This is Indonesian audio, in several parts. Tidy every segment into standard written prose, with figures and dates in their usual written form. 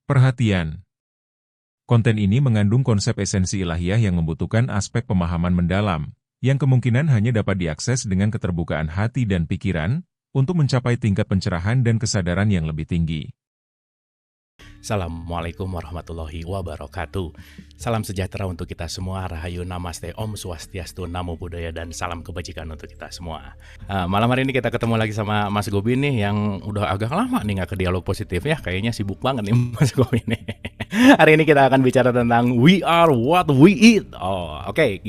Perhatian. Konten ini mengandung konsep esensi ilahiyah yang membutuhkan aspek pemahaman mendalam, yang kemungkinan hanya dapat diakses dengan keterbukaan hati dan pikiran, untuk mencapai tingkat pencerahan dan kesadaran yang lebih tinggi. Assalamualaikum warahmatullahi wabarakatuh. Salam sejahtera untuk kita semua. Rahayu, namaste, om swastiastu, namo buddhaya, dan salam kebajikan untuk kita semua. Malam hari ini kita ketemu lagi sama Mas Gobi nih, yang udah agak lama nih gak ke dialog positif ya. Kayaknya sibuk banget nih Mas Gobi nih. Hari ini kita akan bicara tentang we are what we eat. Oke.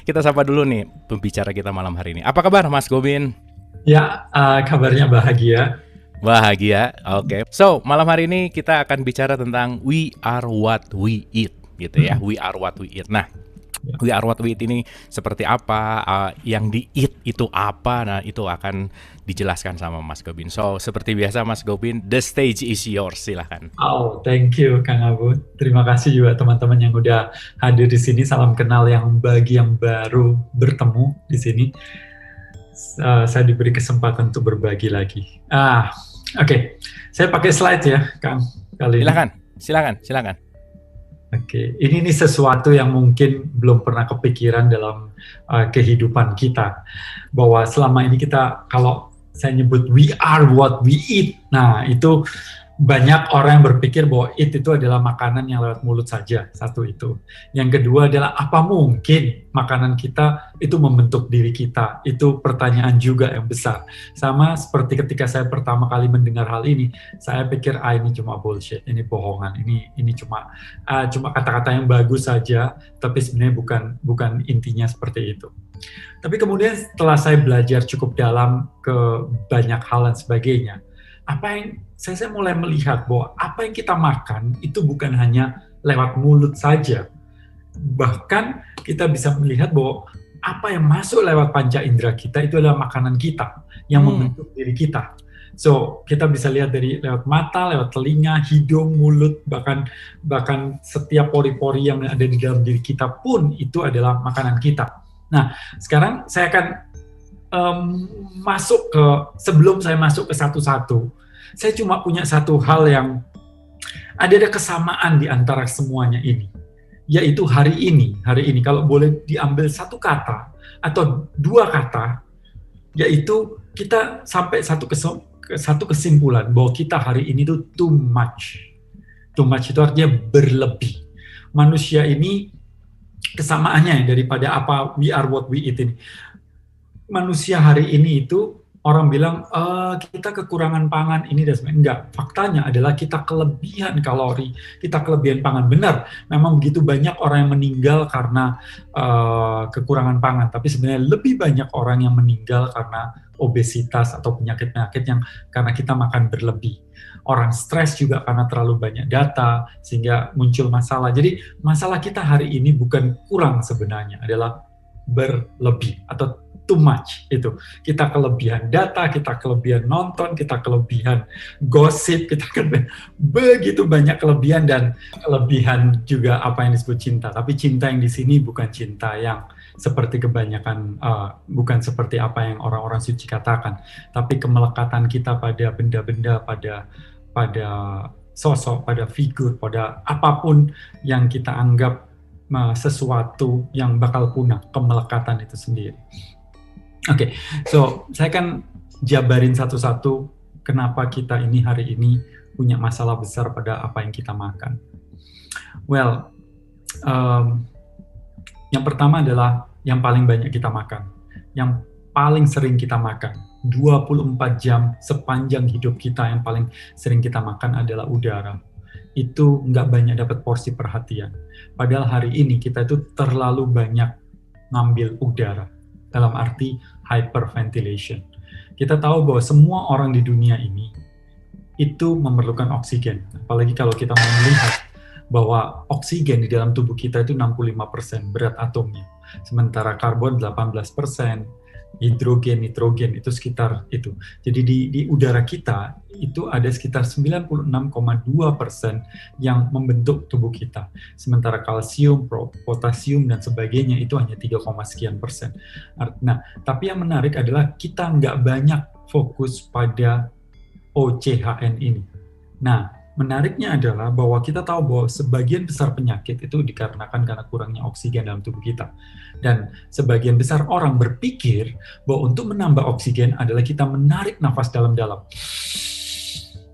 Kita sapa dulu nih pembicara kita malam hari ini. Apa kabar Mas Gobin? Ya, kabarnya bahagia. Bahagia, oke. So, malam hari ini kita akan bicara tentang we are what we eat, gitu ya. We are what we eat. Nah, we are what we eat ini seperti apa? Yang di-eat itu apa? Nah, itu akan dijelaskan sama Mas Gobin. So, seperti biasa Mas Gobin, the stage is yours, silahkan. Oh, thank you Kang Abu. Terima kasih juga teman-teman yang udah hadir di sini. Salam kenal yang bagi yang baru bertemu di sini. Saya diberi kesempatan untuk berbagi lagi. Oke. Saya pakai slide ya, Kang. Kali ini. Silakan. Oke, ini sesuatu yang mungkin belum pernah kepikiran dalam kehidupan kita. Bahwa selama ini kita, kalau saya nyebut we are what we eat, nah itu banyak orang yang berpikir bahwa eat itu adalah makanan yang lewat mulut saja, satu itu. Yang kedua adalah apa mungkin makanan kita itu membentuk diri kita? Itu pertanyaan juga yang besar. Sama seperti ketika saya pertama kali mendengar hal ini, saya pikir ini cuma bullshit, ini bohongan, ini cuma kata-kata yang bagus saja, tapi sebenarnya bukan intinya seperti itu. Tapi kemudian setelah saya belajar cukup dalam ke banyak hal dan sebagainya, saya mulai melihat bahwa apa yang kita makan itu bukan hanya lewat mulut saja. Bahkan kita bisa melihat bahwa apa yang masuk lewat panca indera kita itu adalah makanan kita yang membentuk diri kita. So, kita bisa lihat dari lewat mata, lewat telinga, hidung, mulut, bahkan setiap pori-pori yang ada di dalam diri kita pun itu adalah makanan kita. Nah, sekarang saya akan sebelum saya masuk ke satu-satu, saya cuma punya satu hal yang ada kesamaan di antara semuanya ini, yaitu hari ini kalau boleh diambil satu kata atau dua kata, yaitu kita sampai satu kesimpulan bahwa kita hari ini tuh too much itu artinya berlebih. Manusia ini kesamaannya daripada apa we are what we eat ini. Manusia hari ini itu orang bilang kita kekurangan pangan ini dan sebagainya. Enggak, faktanya adalah kita kelebihan kalori, kita kelebihan pangan. Benar, memang begitu banyak orang yang meninggal karena kekurangan pangan, tapi sebenarnya lebih banyak orang yang meninggal karena obesitas atau penyakit-penyakit yang karena kita makan berlebih. Orang stres juga karena terlalu banyak data sehingga muncul masalah. Jadi masalah kita hari ini bukan kurang sebenarnya, adalah berlebih atau too much itu. Kita kelebihan data, kita kelebihan nonton, kita kelebihan gosip, kita begitu banyak kelebihan, dan kelebihan juga apa yang disebut cinta. Tapi cinta yang di sini bukan cinta yang seperti kebanyakan, bukan seperti apa yang orang-orang suci katakan, tapi kemelekatan kita pada benda-benda, pada sosok, pada figur, pada apapun yang kita anggap sesuatu yang bakal punah, kemelekatan itu sendiri. Oke, so saya akan jabarin satu-satu kenapa kita ini hari ini punya masalah besar pada apa yang kita makan. Well, yang pertama adalah yang paling banyak kita makan, yang paling sering kita makan, 24 jam sepanjang hidup kita yang paling sering kita makan adalah udara. Itu nggak banyak dapat porsi perhatian. Padahal hari ini kita itu terlalu banyak ngambil udara, dalam arti hyperventilation. Kita tahu bahwa semua orang di dunia ini itu memerlukan oksigen. Apalagi kalau kita mau melihat bahwa oksigen di dalam tubuh kita itu 65% berat atomnya. Sementara karbon 18%, hidrogen, nitrogen itu sekitar itu. Jadi di udara kita itu ada sekitar 96,2% yang membentuk tubuh kita. Sementara kalsium, potasium dan sebagainya itu hanya 3, sekian persen. Nah, tapi yang menarik adalah kita nggak banyak fokus pada OCHN ini. Nah, Menariknya adalah bahwa kita tahu bahwa sebagian besar penyakit itu dikarenakan karena kurangnya oksigen dalam tubuh kita. Dan sebagian besar orang berpikir bahwa untuk menambah oksigen adalah kita menarik nafas dalam-dalam.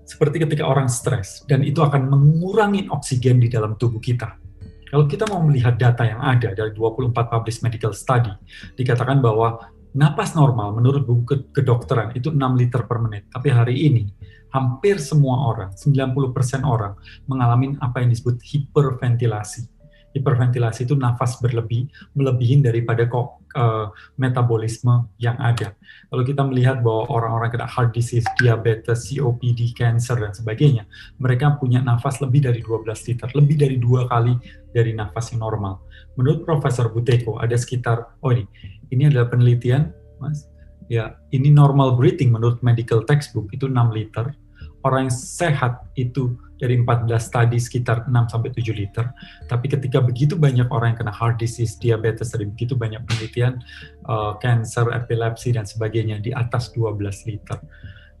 Seperti ketika orang stres, dan itu akan mengurangi oksigen di dalam tubuh kita. Kalau kita mau melihat data yang ada dari 24 published medical study, dikatakan bahwa napas normal menurut buku kedokteran itu 6 liter per menit. Tapi hari ini, hampir semua orang, 90% orang, mengalami apa yang disebut hiperventilasi. Hiperventilasi itu nafas melebihin daripada metabolisme yang ada. Kalau kita melihat bahwa orang-orang kena heart disease, diabetes, COPD, cancer, dan sebagainya, mereka punya nafas lebih dari 12 liter, lebih dari 2 kali dari nafas yang normal. Menurut Profesor Buteyko, ada sekitar, ini adalah penelitian, Mas, ya, ini normal breathing menurut medical textbook itu 6 liter. Orang yang sehat itu dari 14 study sekitar 6-7 liter. Tapi ketika begitu banyak orang yang kena heart disease, diabetes, dari begitu banyak penelitian, cancer, epilepsi, dan sebagainya, di atas 12 liter.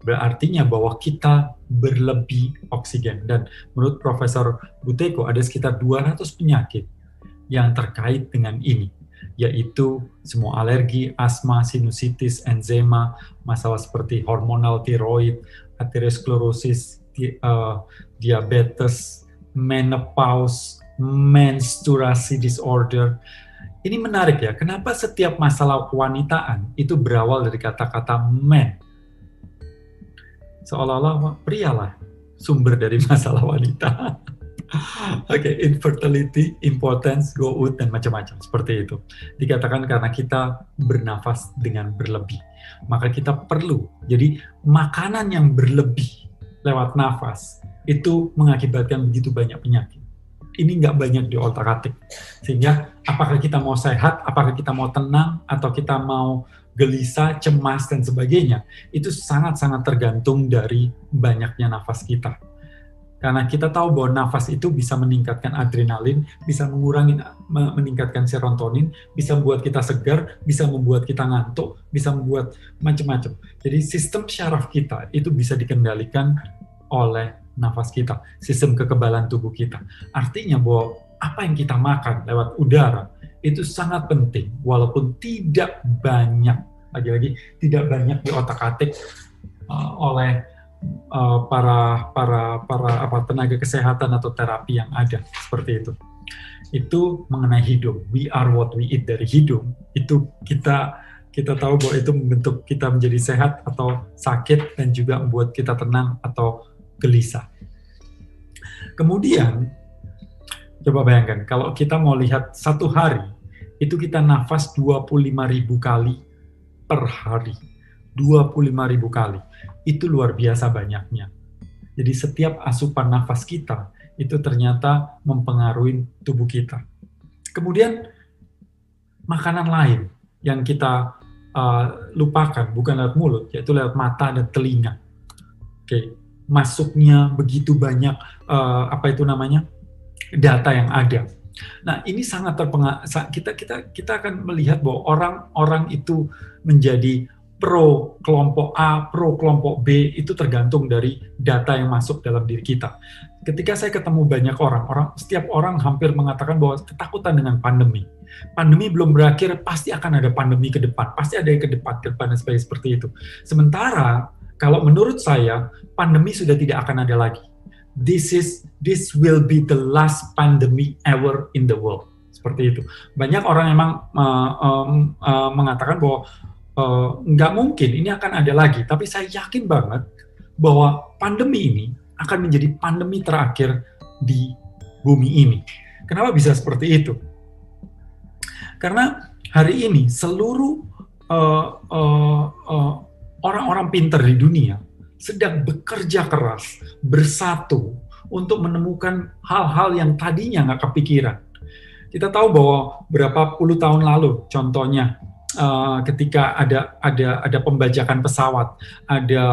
Berartinya bahwa kita berlebih oksigen. Dan menurut Profesor Buteyko, ada sekitar 200 penyakit yang terkait dengan ini, yaitu semua alergi, asma, sinusitis, enzema, masalah seperti hormonal tiroid, aterosklerosis, diabetes, menopause, menstruasi disorder. Ini menarik ya, kenapa setiap masalah kewanitaan itu berawal dari kata-kata men? Seolah-olah prialah sumber dari masalah wanita. Infertility, impotence, gout, dan macam-macam seperti itu. Dikatakan karena kita bernafas dengan berlebih. Maka kita perlu, jadi makanan yang berlebih lewat nafas itu mengakibatkan begitu banyak penyakit. Ini nggak banyak di otak-atik. Sehingga apakah kita mau sehat, apakah kita mau tenang, atau kita mau gelisah, cemas, dan sebagainya, itu sangat-sangat tergantung dari banyaknya nafas kita. Karena kita tahu bahwa nafas itu bisa meningkatkan adrenalin, bisa meningkatkan serotonin, bisa membuat kita segar, bisa membuat kita ngantuk, bisa membuat macam-macam. Jadi sistem syaraf kita itu bisa dikendalikan oleh nafas kita, sistem kekebalan tubuh kita. Artinya bahwa apa yang kita makan lewat udara itu sangat penting, walaupun tidak banyak, lagi-lagi tidak banyak di otak-atik oleh para tenaga kesehatan atau terapi yang ada seperti itu. Itu mengenai hidung. We are what we eat, dari hidung. Itu kita tahu bahwa itu membentuk kita menjadi sehat atau sakit, dan juga membuat kita tenang atau gelisah. Kemudian coba bayangkan kalau kita mau lihat satu hari itu kita nafas 25.000 kali per hari. 25.000 kali. Itu luar biasa banyaknya. Jadi setiap asupan nafas kita itu ternyata mempengaruhi tubuh kita. Kemudian makanan lain yang kita lupakan bukan lewat mulut, yaitu lewat mata dan telinga. Masuknya begitu banyak data yang ada. Nah, ini sangat terpengaruh. Kita akan melihat bahwa orang-orang itu menjadi pro kelompok A, pro kelompok B, itu tergantung dari data yang masuk dalam diri kita. Ketika saya ketemu banyak setiap orang hampir mengatakan bahwa ketakutan dengan pandemi. Pandemi belum berakhir, pasti akan ada pandemi ke depan, pasti ada yang ke depan dan sebagainya seperti itu. Sementara, kalau menurut saya, pandemi sudah tidak akan ada lagi. This will be the last pandemic ever in the world. Seperti itu. Banyak orang memang mengatakan bahwa nggak mungkin ini akan ada lagi, tapi saya yakin banget bahwa pandemi ini akan menjadi pandemi terakhir di bumi ini. Kenapa bisa seperti itu? Karena hari ini seluruh orang-orang pintar di dunia sedang bekerja keras, bersatu untuk menemukan hal-hal yang tadinya nggak kepikiran. Kita tahu bahwa berapa puluh tahun lalu, contohnya ketika ada pembajakan pesawat, ada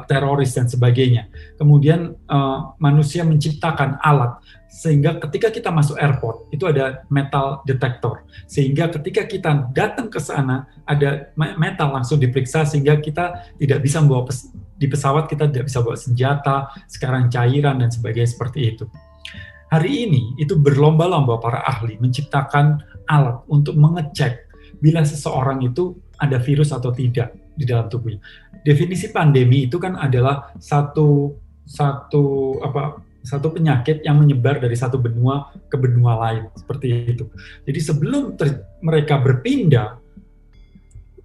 teroris dan sebagainya. Kemudian manusia menciptakan alat sehingga ketika kita masuk airport itu ada metal detector. Sehingga ketika kita datang ke sana ada metal langsung diperiksa sehingga kita tidak bisa membawa Di pesawat kita tidak bisa bawa senjata, sekarang cairan dan sebagainya seperti itu. Hari ini itu berlomba-lomba para ahli menciptakan alat untuk mengecek bila seseorang itu ada virus atau tidak di dalam tubuhnya. Definisi pandemi itu kan adalah satu penyakit yang menyebar dari satu benua ke benua lain, seperti itu. Jadi sebelum mereka berpindah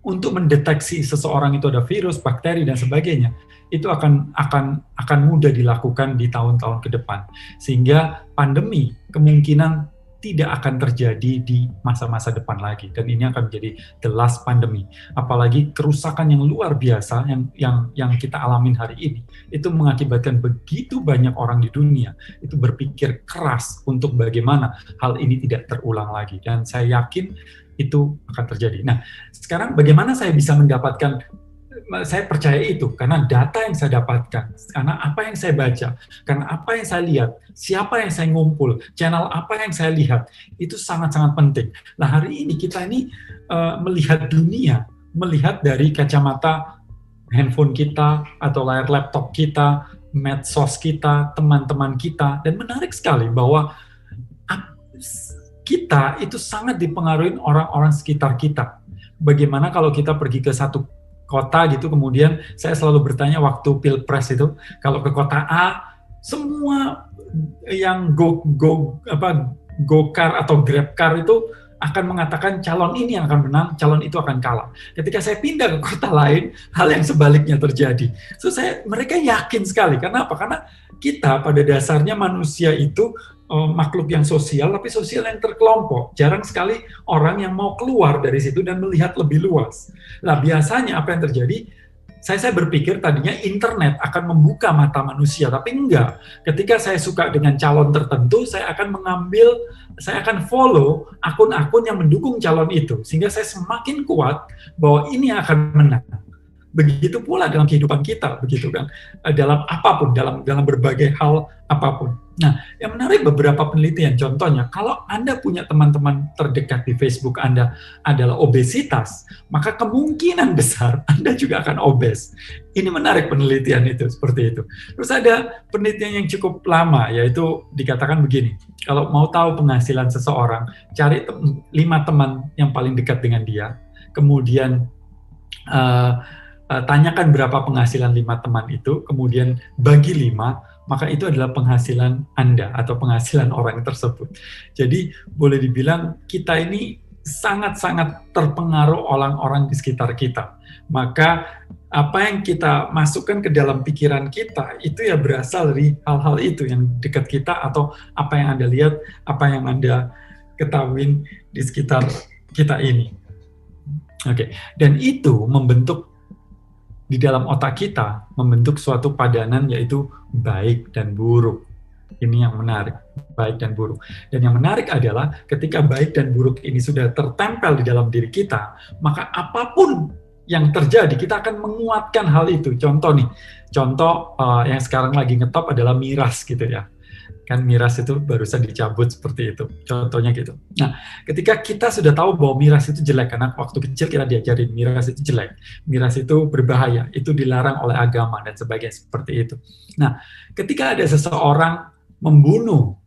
untuk mendeteksi seseorang itu ada virus, bakteri dan sebagainya, itu akan mudah dilakukan di tahun-tahun ke depan. Sehingga pandemi kemungkinan tidak akan terjadi di masa-masa depan lagi, dan ini akan menjadi the last pandemi. Apalagi kerusakan yang luar biasa yang kita alamin hari ini itu mengakibatkan begitu banyak orang di dunia itu berpikir keras untuk bagaimana hal ini tidak terulang lagi, dan saya yakin itu akan terjadi. Nah, sekarang bagaimana saya bisa mendapatkan, saya percaya itu karena data yang saya dapatkan, karena apa yang saya baca, karena apa yang saya lihat, siapa yang saya ngumpul, channel apa yang saya lihat, itu sangat-sangat penting. Nah, hari ini kita ini melihat dunia, melihat dari kacamata handphone kita atau layar laptop kita, medsos kita, teman-teman kita, dan menarik sekali bahwa kita itu sangat dipengaruhi orang-orang sekitar kita. Bagaimana kalau kita pergi ke satu kota gitu, kemudian saya selalu bertanya waktu pilpres itu, kalau ke kota A, semua yang go-car atau grab car itu akan mengatakan calon ini yang akan menang, calon itu akan kalah. Ketika saya pindah ke kota lain, hal yang sebaliknya terjadi. So mereka yakin sekali. Karena apa? Karena kita pada dasarnya manusia itu makhluk yang sosial, tapi sosial yang terkelompok. Jarang sekali orang yang mau keluar dari situ dan melihat lebih luas. Nah, biasanya apa yang terjadi? Saya berpikir tadinya internet akan membuka mata manusia, tapi enggak. Ketika saya suka dengan calon tertentu, saya akan follow akun-akun yang mendukung calon itu, sehingga saya semakin kuat bahwa ini akan menang. Begitu pula dalam kehidupan kita, begitu kan, dalam apapun, dalam berbagai hal apapun. Nah, yang menarik beberapa penelitian, contohnya, kalau Anda punya teman-teman terdekat di Facebook Anda adalah obesitas, maka kemungkinan besar Anda juga akan obes. Ini menarik penelitian itu, seperti itu. Terus ada penelitian yang cukup lama, yaitu dikatakan begini, kalau mau tahu penghasilan seseorang, cari 5 teman yang paling dekat dengan dia, kemudian tanyakan berapa penghasilan 5 teman itu, kemudian bagi 5, maka itu adalah penghasilan Anda atau penghasilan orang tersebut. Jadi boleh dibilang kita ini sangat-sangat terpengaruh orang-orang di sekitar kita. Maka apa yang kita masukkan ke dalam pikiran kita itu ya berasal dari hal-hal itu yang dekat kita, atau apa yang Anda lihat, apa yang Anda ketahui di sekitar kita ini. Oke, dan itu membentuk di dalam otak kita, membentuk suatu padanan, yaitu baik dan buruk. Ini yang menarik, baik dan buruk. Dan yang menarik adalah ketika baik dan buruk ini sudah tertempel di dalam diri kita, maka apapun yang terjadi, kita akan menguatkan hal itu. Contoh yang sekarang lagi ngetop adalah miras gitu ya. Kan miras itu barusan dicabut seperti itu, contohnya gitu. Nah, ketika kita sudah tahu bahwa miras itu jelek, karena waktu kecil kita diajarin miras itu jelek, miras itu berbahaya, itu dilarang oleh agama dan sebagainya seperti itu. Nah, ketika ada seseorang membunuh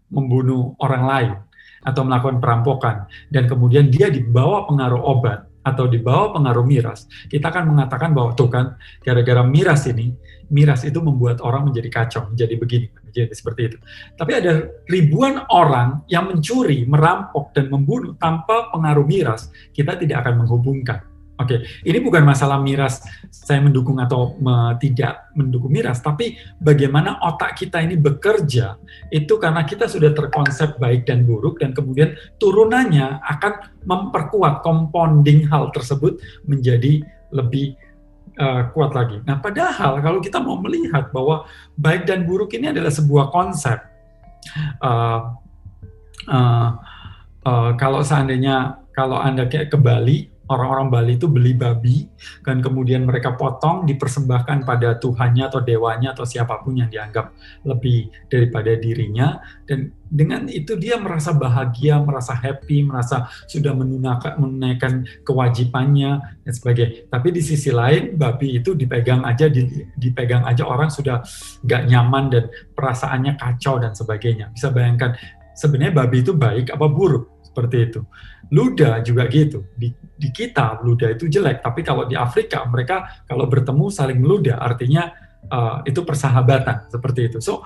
orang lain atau melakukan perampokan, dan kemudian dia dibawa pengaruh obat atau dibawa pengaruh miras, kita akan mengatakan bahwa tuh kan, gara-gara miras itu membuat orang menjadi kacau, menjadi begini, menjadi seperti itu. Tapi ada ribuan orang yang mencuri, merampok, dan membunuh tanpa pengaruh miras, kita tidak akan menghubungkan. Oke, ini bukan masalah miras, saya mendukung atau tidak mendukung miras, tapi bagaimana otak kita ini bekerja, itu karena kita sudah terkonsep baik dan buruk, dan kemudian turunannya akan memperkuat compounding hal tersebut menjadi lebih kuat lagi. Nah, padahal kalau kita mau melihat bahwa baik dan buruk ini adalah sebuah konsep, kalau seandainya, kalau Anda kayak ke Bali, Orang-orang Bali itu beli babi, dan kemudian mereka potong, dipersembahkan pada Tuhannya atau dewanya atau siapapun yang dianggap lebih daripada dirinya, dan dengan itu dia merasa bahagia, merasa happy, merasa sudah menunaikan kewajibannya dan sebagainya. Tapi di sisi lain, babi itu dipegang aja orang sudah nggak nyaman dan perasaannya kacau dan sebagainya. Bisa bayangkan sebenarnya babi itu baik apa buruk, seperti itu. Luda juga gitu. Di kita luda itu jelek, tapi kalau di Afrika mereka kalau bertemu saling meludah, artinya itu persahabatan, seperti itu. So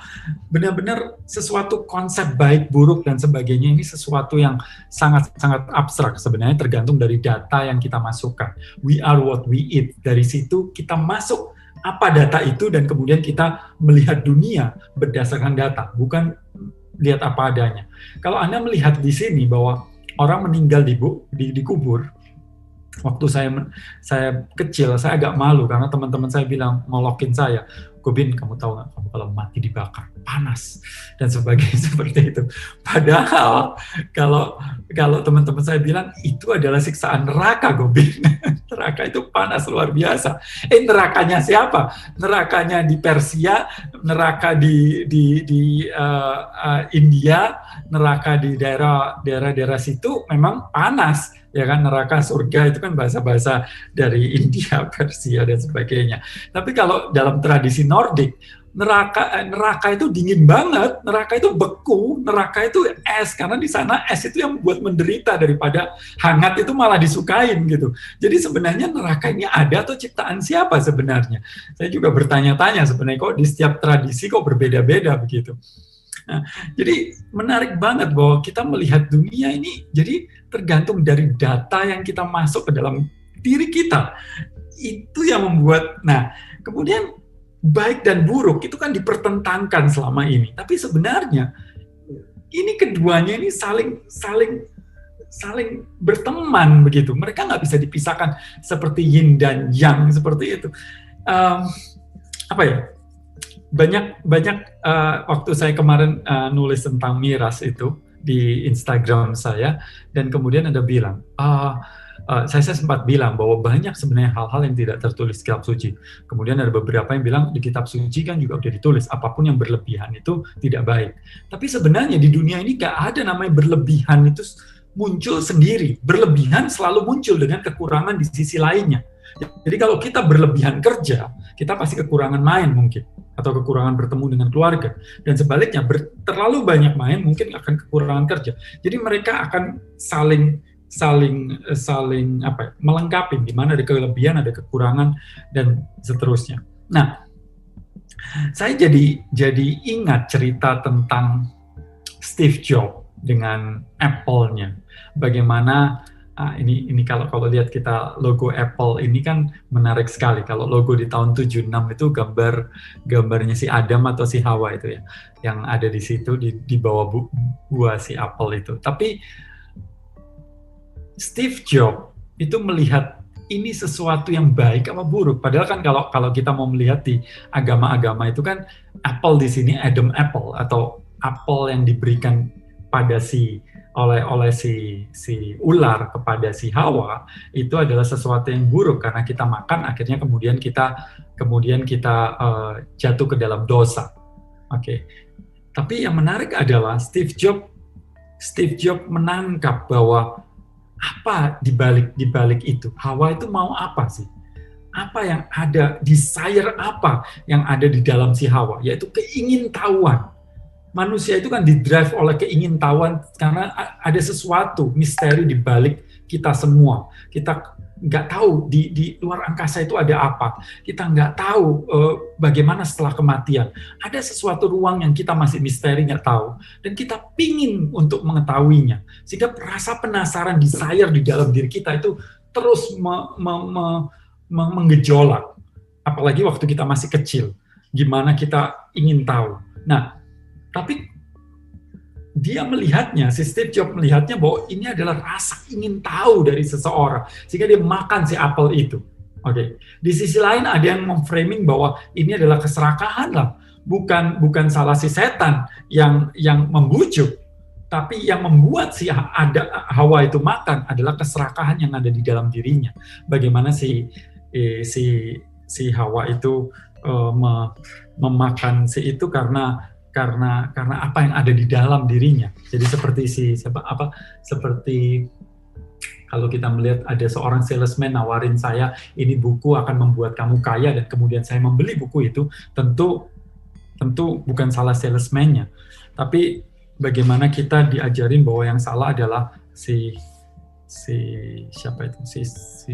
benar-benar sesuatu konsep baik buruk dan sebagainya ini sesuatu yang sangat-sangat abstrak sebenarnya, tergantung dari data yang kita masukkan. We are what we eat. Dari situ kita masuk apa data itu, dan kemudian kita melihat dunia berdasarkan data, bukan lihat apa adanya. Kalau Anda melihat di sini bahwa orang meninggal dikubur, waktu saya kecil, saya agak malu karena teman-teman saya bilang, ngolokin saya, Gobin, kamu tahu nggak, kamu kalau mati dibakar, panas, dan sebagainya seperti itu. Padahal kalau teman-teman saya bilang, itu adalah siksaan neraka, Gobin. Neraka itu panas luar biasa. Nerakanya siapa? Nerakanya di Persia, neraka di India, neraka di daerah situ memang panas. Ya kan, neraka surga itu kan bahasa-bahasa dari India, Persia dan sebagainya. Tapi kalau dalam tradisi Nordik, neraka itu dingin banget, neraka itu beku, neraka itu es, karena di sana es itu yang membuat menderita, daripada hangat itu malah disukain gitu. Jadi sebenarnya neraka ini ada atau ciptaan siapa sebenarnya? Saya juga bertanya-tanya sebenarnya, kok di setiap tradisi kok berbeda-beda begitu. Nah, jadi menarik banget bahwa kita melihat dunia ini jadi tergantung dari data yang kita masuk ke dalam diri kita. Itu yang membuat, nah kemudian baik dan buruk itu kan dipertentangkan selama ini. Tapi sebenarnya ini keduanya ini saling berteman begitu. Mereka nggak bisa dipisahkan seperti yin dan yang seperti itu. Apa ya? Banyak waktu saya kemarin nulis tentang miras itu di Instagram saya, dan kemudian ada bilang, saya sempat bilang bahwa banyak sebenarnya hal-hal yang tidak tertulis di kitab suci. Kemudian ada beberapa yang bilang di kitab suci kan juga udah ditulis, apapun yang berlebihan itu tidak baik. Tapi sebenarnya di dunia ini gak ada namanya berlebihan itu muncul sendiri. Berlebihan selalu muncul dengan kekurangan di sisi lainnya. Jadi kalau kita berlebihan kerja, kita pasti kekurangan main mungkin, atau kekurangan bertemu dengan keluarga. Dan sebaliknya, terlalu banyak main mungkin akan kekurangan kerja. Jadi mereka akan saling melengkapi, di mana ada kelebihan, ada kekurangan, dan seterusnya. Nah, saya jadi ingat cerita tentang Steve Jobs dengan Apple-nya. Bagaimana ini kalau lihat kita logo Apple ini kan menarik sekali. Kalau logo di tahun 76 itu gambarnya si Adam atau si Hawa itu ya, yang ada di situ di bawah buah si Apple itu. Tapi Steve Jobs itu melihat ini sesuatu yang baik apa buruk. Padahal kan kalau kita mau melihat di agama-agama itu kan Apple di sini Adam Apple, atau apel yang diberikan pada oleh si ular kepada si Hawa, itu adalah sesuatu yang buruk karena kita makan, akhirnya kemudian kita jatuh ke dalam dosa. Oke. Tapi yang menarik adalah Steve Jobs menangkap bahwa apa di balik itu, Hawa itu mau apa sih? Apa yang ada, desire apa yang ada di dalam si Hawa, yaitu keingintahuan. Manusia itu kan didrive oleh keingintahuan karena ada sesuatu misteri di balik kita semua. Kita nggak tahu di luar angkasa itu ada apa. Kita nggak tahu bagaimana setelah kematian. Ada sesuatu ruang yang kita masih misteri, nggak tahu. Dan kita pingin untuk mengetahuinya. Sehingga rasa penasaran, desire di dalam diri kita itu terus menggejolak. Apalagi waktu kita masih kecil. Gimana kita ingin tahu. Nah, tapi dia melihatnya, si Steve Jobs melihatnya bahwa ini adalah rasa ingin tahu dari seseorang, sehingga dia makan si apel itu. Oke. Di sisi lain ada yang memframing bahwa ini adalah keserakahan lah, bukan salah si setan yang membujuk, Tapi yang membuat Hawa itu makan adalah keserakahan yang ada di dalam dirinya. Bagaimana si Hawa itu memakan si itu karena apa yang ada di dalam dirinya. Jadi seperti kalau kita melihat ada seorang salesman nawarin saya, ini buku akan membuat kamu kaya, dan kemudian saya membeli buku itu, tentu bukan salah salesman-nya, tapi bagaimana kita diajarin bahwa yang salah adalah si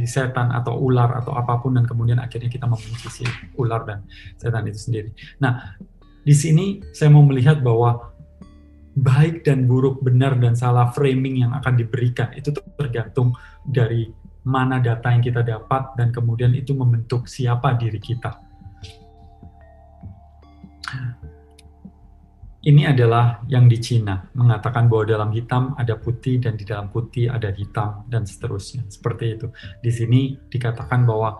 setan atau ular atau apapun, dan kemudian akhirnya kita membenci si ular dan setan itu sendiri. Nah, di sini saya mau melihat bahwa baik dan buruk, benar dan salah framing yang akan diberikan itu tergantung dari mana data yang kita dapat, dan kemudian itu membentuk siapa diri kita. Ini adalah yang di Cina, mengatakan bahwa dalam hitam ada putih dan di dalam putih ada hitam, dan seterusnya. Seperti itu. Di sini dikatakan bahwa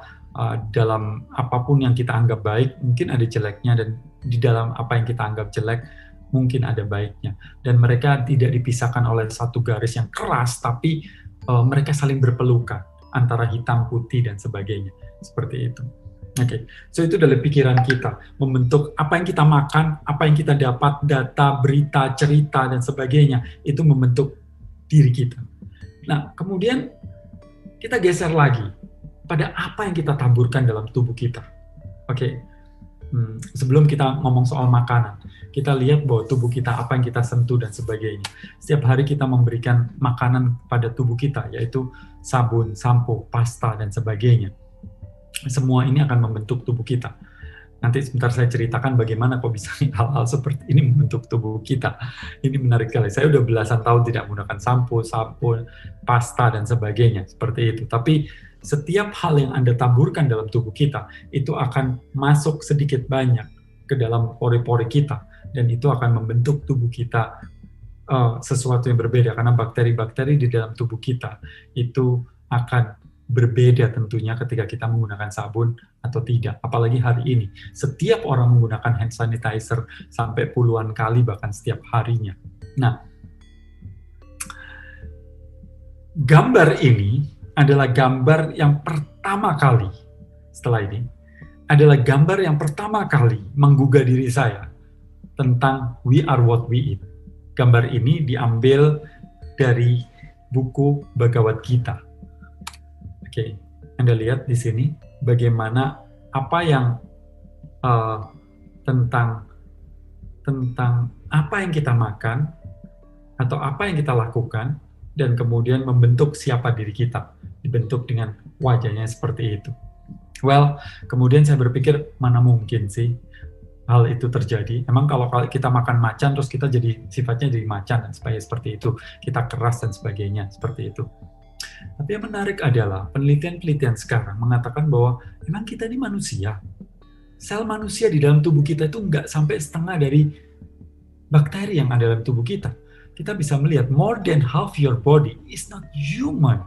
dalam apapun yang kita anggap baik, mungkin ada jeleknya, dan di dalam apa yang kita anggap jelek, mungkin ada baiknya. Dan mereka tidak dipisahkan oleh satu garis yang keras, tapi mereka saling berpelukan antara hitam, putih, dan sebagainya. Seperti itu. Oke, so itu dari pikiran kita, membentuk apa yang kita makan, apa yang kita dapat, data, berita, cerita, dan sebagainya, itu membentuk diri kita. Nah, kemudian kita geser lagi pada apa yang kita taburkan dalam tubuh kita. Oke, sebelum kita ngomong soal makanan, kita lihat bahwa tubuh kita, apa yang kita sentuh, dan sebagainya. Setiap hari kita memberikan makanan pada tubuh kita, yaitu sabun, sampo, pasta, dan sebagainya. Semua ini akan membentuk tubuh kita. Nanti sebentar saya ceritakan bagaimana kok bisa hal-hal seperti ini membentuk tubuh kita. Ini menarik sekali. Saya udah belasan tahun tidak menggunakan sampo, sabun, pasta, dan sebagainya. Seperti itu. Tapi setiap hal yang Anda taburkan dalam tubuh kita, itu akan masuk sedikit banyak ke dalam pori-pori kita. Dan itu akan membentuk tubuh kita sesuatu yang berbeda. Karena bakteri-bakteri di dalam tubuh kita itu akan berbeda tentunya ketika kita menggunakan sabun atau tidak. Apalagi hari ini, setiap orang menggunakan hand sanitizer sampai puluhan kali, bahkan setiap harinya. Nah, gambar ini adalah gambar yang pertama kali, setelah ini, adalah gambar yang pertama kali menggugah diri saya tentang We Are What We Eat. Gambar ini diambil dari buku Bhagavad Gita. Oke, Anda lihat di sini bagaimana apa yang tentang apa yang kita makan atau apa yang kita lakukan, dan kemudian membentuk siapa diri kita, dibentuk dengan wajahnya seperti itu. Well, kemudian saya berpikir, mana mungkin sih hal itu terjadi? Emang kalau kita makan macan terus kita jadi sifatnya jadi macan dan sebagainya, seperti itu, kita keras dan sebagainya, seperti itu. Tapi yang menarik adalah penelitian-penelitian sekarang mengatakan bahwa memang kita ini manusia. Sel manusia di dalam tubuh kita itu nggak sampai setengah dari bakteri yang ada dalam tubuh kita. Kita bisa melihat more than half your body is not human.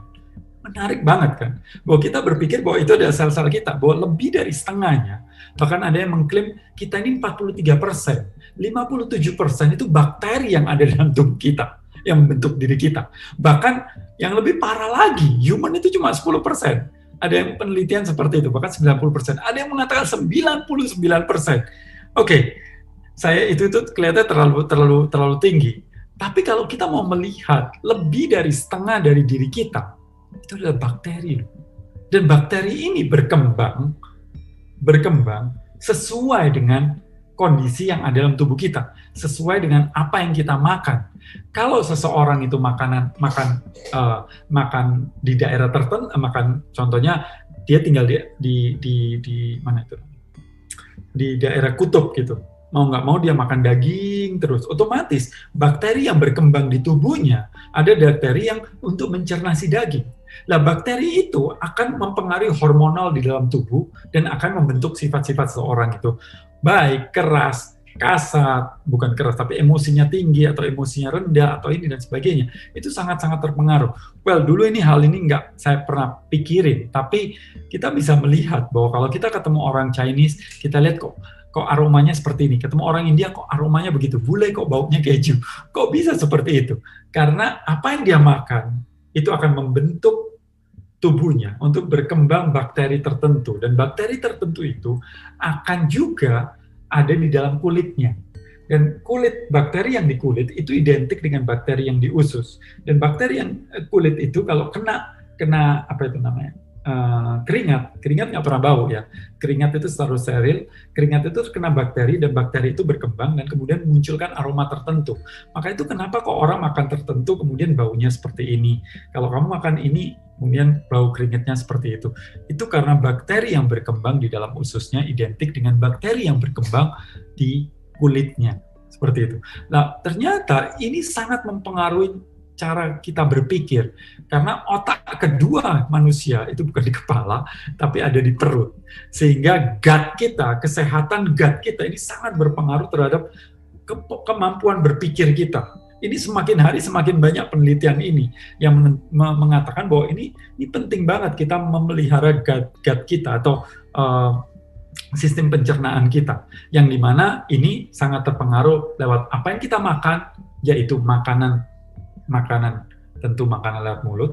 Menarik banget kan? Bahwa kita berpikir bahwa itu adalah sel-sel kita, bahwa lebih dari setengahnya. Bahkan ada yang mengklaim kita ini 43%, 57% itu bakteri yang ada dalam tubuh kita, yang membentuk diri kita. Bahkan yang lebih parah lagi, human itu cuma 10%. Ada yang penelitian seperti itu, bahkan 90%. Ada yang mengatakan 99%. Oke, saya itu kelihatannya terlalu tinggi. Tapi kalau kita mau melihat lebih dari setengah dari diri kita, itu adalah bakteri. Dan bakteri ini berkembang sesuai dengan kondisi yang ada dalam tubuh kita, sesuai dengan apa yang kita makan. Kalau seseorang itu makan di daerah tertentu, contohnya dia tinggal di mana itu, di daerah kutub gitu, mau nggak mau dia makan daging terus, otomatis bakteri yang berkembang di tubuhnya ada bakteri yang untuk mencerna si daging. Nah, bakteri itu akan mempengaruhi hormonal di dalam tubuh dan akan membentuk sifat-sifat seseorang itu, baik keras, kasar, bukan keras tapi emosinya tinggi atau emosinya rendah atau ini dan sebagainya. Itu sangat-sangat terpengaruh. Well, dulu hal ini nggak saya pernah pikirin, tapi kita bisa melihat bahwa kalau kita ketemu orang Chinese, kita lihat kok kok aromanya seperti ini. Ketemu orang India, kok aromanya begitu. Bule kok baunya keju. Kok bisa seperti itu? Karena apa yang dia makan, itu akan membentuk tubuhnya untuk berkembang bakteri tertentu. Dan bakteri tertentu itu akan juga ada di dalam kulitnya. Dan bakteri yang di kulit itu identik dengan bakteri yang di usus. Dan bakteri yang kulit itu kalau kena apa itu namanya? Keringat nggak pernah bau ya. Keringat itu selalu steril, keringat itu kena bakteri dan bakteri itu berkembang dan kemudian munculkan aroma tertentu. Maka itu kenapa kok orang makan tertentu kemudian baunya seperti ini. Kalau kamu makan ini kemudian bau keringatnya seperti itu. Itu karena bakteri yang berkembang di dalam ususnya identik dengan bakteri yang berkembang di kulitnya. Seperti itu. Nah, ternyata ini sangat mempengaruhi cara kita berpikir, karena otak kedua manusia itu bukan di kepala, tapi ada di perut. Sehingga gut kita, kesehatan gut kita ini sangat berpengaruh terhadap kemampuan berpikir kita. Ini semakin hari semakin banyak penelitian ini yang mengatakan bahwa ini penting banget kita memelihara gut kita atau sistem pencernaan kita, yang dimana ini sangat terpengaruh lewat apa yang kita makan, yaitu makanan tentu makanan lewat mulut,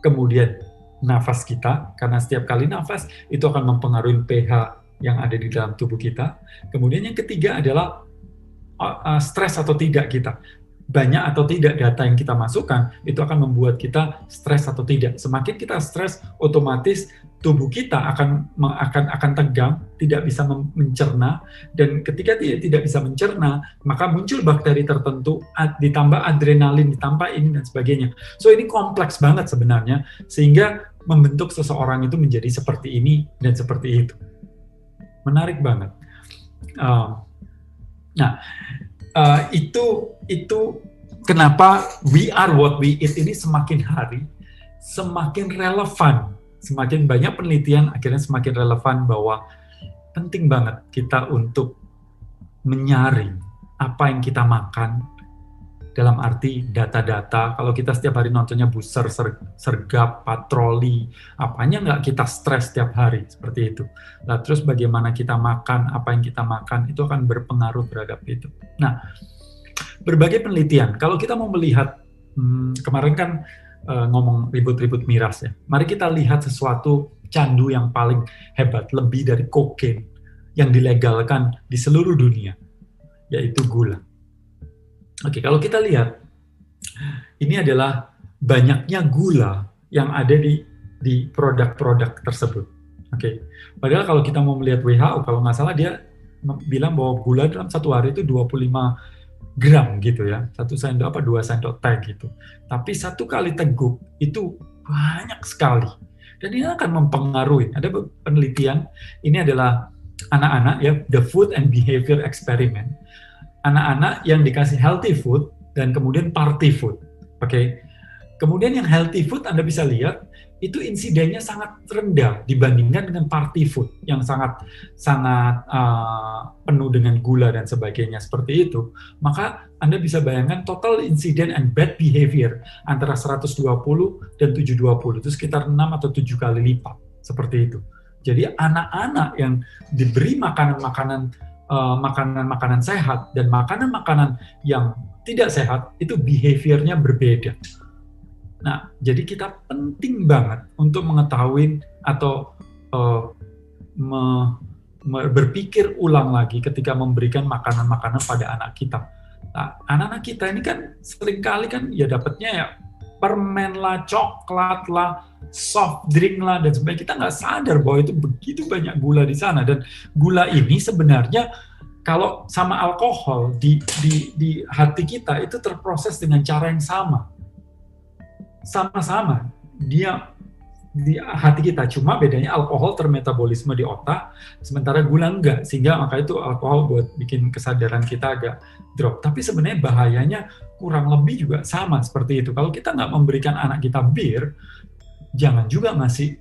kemudian nafas kita, karena setiap kali nafas itu akan mempengaruhi pH yang ada di dalam tubuh kita. Kemudian yang ketiga adalah stres atau tidak kita. Banyak atau tidak data yang kita masukkan itu akan membuat kita stres atau tidak. Semakin kita stres, otomatis tubuh kita akan tegang, tidak bisa mencerna, dan ketika tidak bisa mencerna, maka muncul bakteri tertentu, ditambah adrenalin, ditambah ini dan sebagainya. So ini kompleks banget sebenarnya, sehingga membentuk seseorang itu menjadi seperti ini dan seperti itu. Menarik banget. Itu kenapa we are what we eat ini semakin hari semakin relevan. Semakin banyak penelitian akhirnya semakin relevan bahwa penting banget kita untuk menyaring apa yang kita makan, dalam arti data-data. Kalau kita setiap hari nontonnya Booster, Sergap, Patroli, apanya nggak kita stres setiap hari, seperti itu. Nah, terus bagaimana kita makan, apa yang kita makan, itu akan berpengaruh terhadap itu. Nah, berbagai penelitian, kalau kita mau melihat, kemarin kan ngomong ribut-ribut miras ya, mari kita lihat sesuatu candu yang paling hebat, lebih dari kokain, yang dilegalkan di seluruh dunia, yaitu gula. Oke, kalau kita lihat, ini adalah banyaknya gula yang ada di produk-produk tersebut. Oke, padahal kalau kita mau melihat WHO, kalau nggak salah dia bilang bahwa gula dalam satu hari itu 25 gram gitu ya, 1 sendok 2 sendok teh gitu. Tapi 1 kali teguk itu banyak sekali. Dan ini akan mempengaruhi. Ada penelitian, ini adalah anak-anak ya, the food and behavior experiment. Anak-anak yang dikasih healthy food dan kemudian party food. Oke. Kemudian yang healthy food Anda bisa lihat itu insidennya sangat rendah dibandingkan dengan party food yang sangat penuh dengan gula dan sebagainya seperti itu. Maka Anda bisa bayangkan total insiden and bad behavior antara 120 dan 720 itu sekitar 6 atau 7 kali lipat seperti itu. Jadi anak-anak yang diberi makanan-makanan sehat dan makanan-makanan yang tidak sehat itu behaviornya berbeda. Nah, jadi kita penting banget untuk mengetahui atau berpikir ulang lagi ketika memberikan makanan-makanan pada anak kita. Nah, anak-anak kita ini kan seringkali kan ya dapatnya ya permen lah, coklat lah, soft drink lah, dan sebagainya. Kita nggak sadar bahwa itu begitu banyak gula di sana. Dan gula ini sebenarnya kalau sama alkohol di hati kita itu terproses dengan cara yang sama. Sama-sama dia di hati kita, cuma bedanya alkohol termetabolisme di otak, sementara gula enggak, sehingga maka itu alkohol buat bikin kesadaran kita agak drop. Tapi sebenarnya bahayanya kurang lebih juga sama seperti itu. Kalau kita nggak memberikan anak kita bir, jangan juga ngasih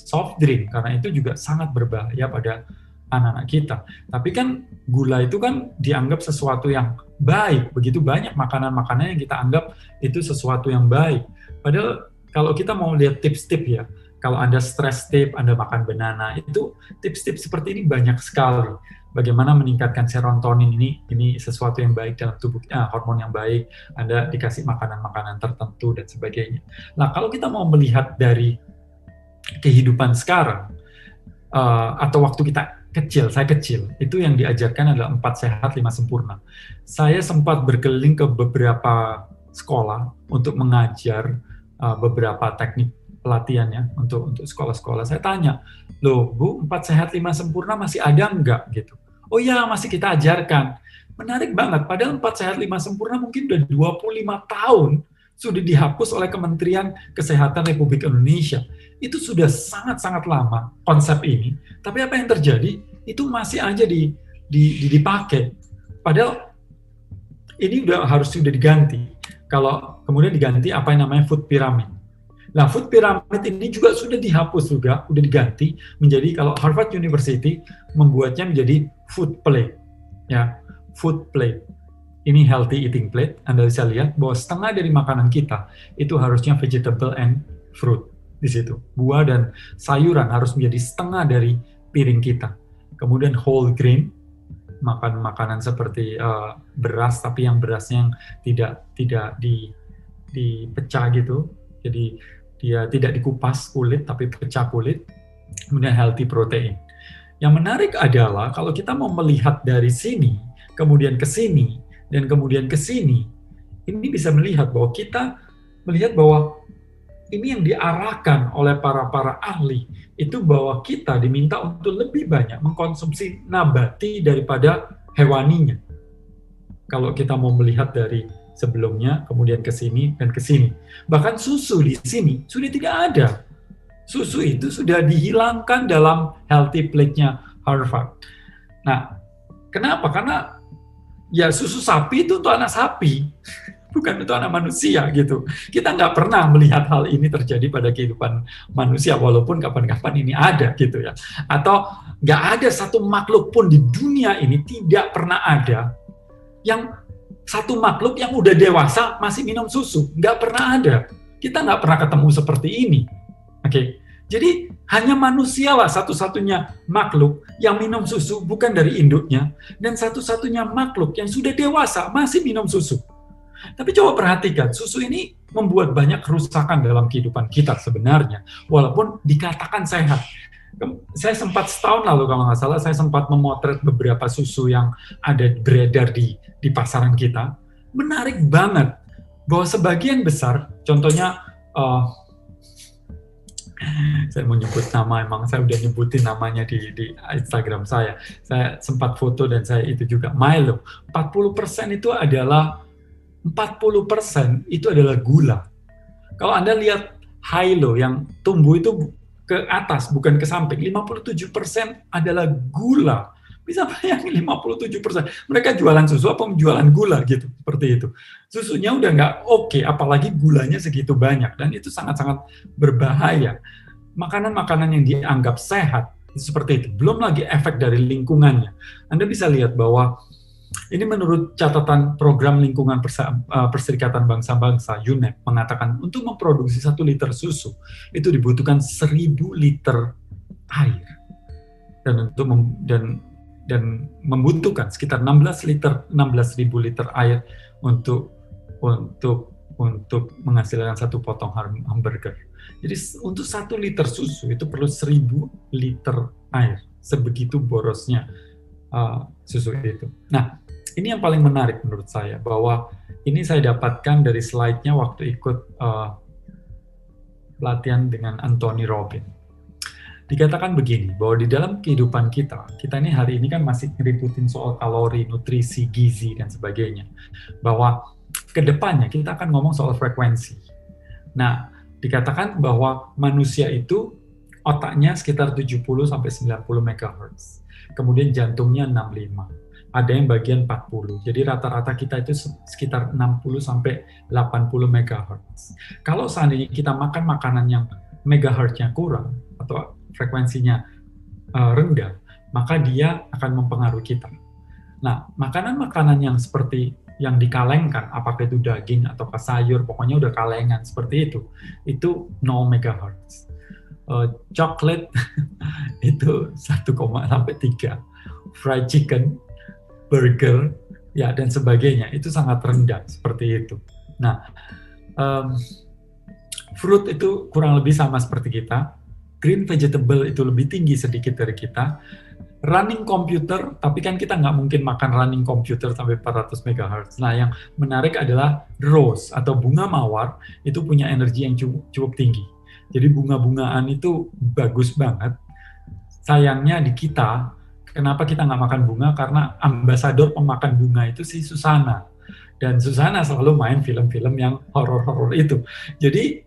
soft drink, karena itu juga sangat berbahaya pada anak-anak kita. Tapi kan gula itu kan dianggap sesuatu yang baik, begitu banyak makanan-makanan yang kita anggap itu sesuatu yang baik. Padahal kalau kita mau lihat tips-tips ya, Kalau Anda stress tip, Anda makan banana, itu tips-tips seperti ini banyak sekali. Bagaimana meningkatkan serotonin ini sesuatu yang baik dalam tubuh, hormon yang baik, Anda dikasih makanan-makanan tertentu dan sebagainya. Nah, kalau kita mau melihat dari kehidupan sekarang, atau waktu kita kecil, saya kecil, itu yang diajarkan adalah 4 sehat, 5 sempurna. Saya sempat berkeliling ke beberapa sekolah untuk mengajar beberapa teknik pelatihannya untuk sekolah-sekolah. Saya tanya, loh Bu, 4 sehat 5 sempurna masih ada nggak gitu? Oh ya, masih kita ajarkan. Menarik banget, padahal 4 sehat 5 sempurna mungkin udah 25 tahun sudah dihapus oleh Kementerian Kesehatan Republik Indonesia. Itu sudah sangat-sangat lama konsep ini, tapi apa yang terjadi, itu masih aja dipakai. Padahal ini sudah diganti. Kalau kemudian diganti apa yang namanya food pyramid. Nah, food pyramid ini juga sudah dihapus juga, sudah diganti menjadi, kalau Harvard University membuatnya menjadi food plate, ya, food plate. Ini healthy eating plate. Anda bisa lihat bahwa setengah dari makanan kita itu harusnya vegetable and fruit di situ. Buah dan sayuran harus menjadi setengah dari piring kita. Kemudian whole grain, makan makanan seperti beras, tapi yang berasnya yang tidak dipecah gitu. Jadi dia tidak dikupas kulit, tapi pecah kulit. Kemudian healthy protein. Yang menarik adalah kalau kita mau melihat dari sini, kemudian ke sini, dan kemudian ke sini, ini bisa melihat bahwa kita melihat bahwa ini yang diarahkan oleh para ahli, itu bahwa kita diminta untuk lebih banyak mengkonsumsi nabati daripada hewaninya. Kalau kita mau melihat dari sebelumnya, kemudian ke sini, dan ke sini. Bahkan susu di sini sudah tidak ada. Susu itu sudah dihilangkan dalam healthy plate-nya Harvard. Nah, kenapa? Karena ya susu sapi itu untuk anak sapi, bukan untuk anak manusia gitu. Kita nggak pernah melihat hal ini terjadi pada kehidupan manusia, walaupun kapan-kapan ini ada gitu ya. Atau nggak ada satu makhluk pun di dunia ini, tidak pernah ada yang satu makhluk yang udah dewasa masih minum susu. Nggak pernah ada. Kita nggak pernah ketemu seperti ini. Oke. Jadi hanya manusia lah satu-satunya makhluk yang minum susu bukan dari induknya, dan satu-satunya makhluk yang sudah dewasa masih minum susu. Tapi coba perhatikan, susu ini membuat banyak kerusakan dalam kehidupan kita sebenarnya, walaupun dikatakan sehat. Saya sempat setahun lalu kalau nggak salah, saya sempat memotret beberapa susu yang ada beredar di pasaran kita. Menarik banget bahwa sebagian besar, contohnya saya mau nyebut nama, emang saya udah nyebutin namanya di Instagram saya. Saya sempat foto dan saya itu juga, Milo. 40% itu adalah gula. Kalau Anda lihat Hilo yang tumbuh itu ke atas, bukan ke samping, 57% adalah gula. Bisa bayangin 57%. Mereka jualan susu apa jualan gula gitu, seperti itu. Susunya udah nggak oke, apalagi gulanya segitu banyak. Dan itu sangat-sangat berbahaya. Makanan-makanan yang dianggap sehat, seperti itu. Belum lagi efek dari lingkungannya. Anda bisa lihat bahwa ini menurut catatan Program Lingkungan Perserikatan Bangsa-Bangsa, UNEP, mengatakan untuk memproduksi 1 liter susu, itu dibutuhkan 1.000 liter air. Dan membutuhkan sekitar 16.000 liter air untuk menghasilkan 1 potong hamburger. Jadi untuk 1 liter susu itu perlu 1.000 liter air. Sebegitu borosnya susu itu. Nah, ini yang paling menarik menurut saya, bahwa ini saya dapatkan dari slide-nya waktu ikut pelatihan dengan Anthony Robbins. Dikatakan begini, bahwa di dalam kehidupan kita ini hari ini kan masih ngeributin soal kalori, nutrisi, gizi, dan sebagainya. Bahwa ke depannya kita akan ngomong soal frekuensi. Nah, dikatakan bahwa manusia itu otaknya sekitar 70-90 MHz. Kemudian jantungnya 65. Ada yang bagian 40. Jadi rata-rata kita itu sekitar 60-80 MHz. Kalau seandainya kita makan makanan yang megahertz-nya kurang atau frekuensinya rendah, maka dia akan mempengaruhi kita. Nah, makanan-makanan yang seperti yang dikalengkan, apakah itu daging atau sayur, pokoknya udah kalengan seperti itu 0 MHz. coklat itu 1,3, fried chicken, burger, ya dan sebagainya itu sangat rendah seperti itu. Nah, fruit itu kurang lebih sama seperti kita, green vegetable itu lebih tinggi sedikit dari kita, running komputer, tapi kan kita nggak mungkin makan running komputer sampai 400 MHz. Nah, yang menarik adalah rose atau bunga mawar itu punya energi yang cukup tinggi. Jadi bunga-bungaan itu bagus banget. Sayangnya di kita, kenapa kita nggak makan bunga? Karena ambasador pemakan bunga itu si Susana. Dan Susana selalu main film-film yang horor-horor itu. Jadi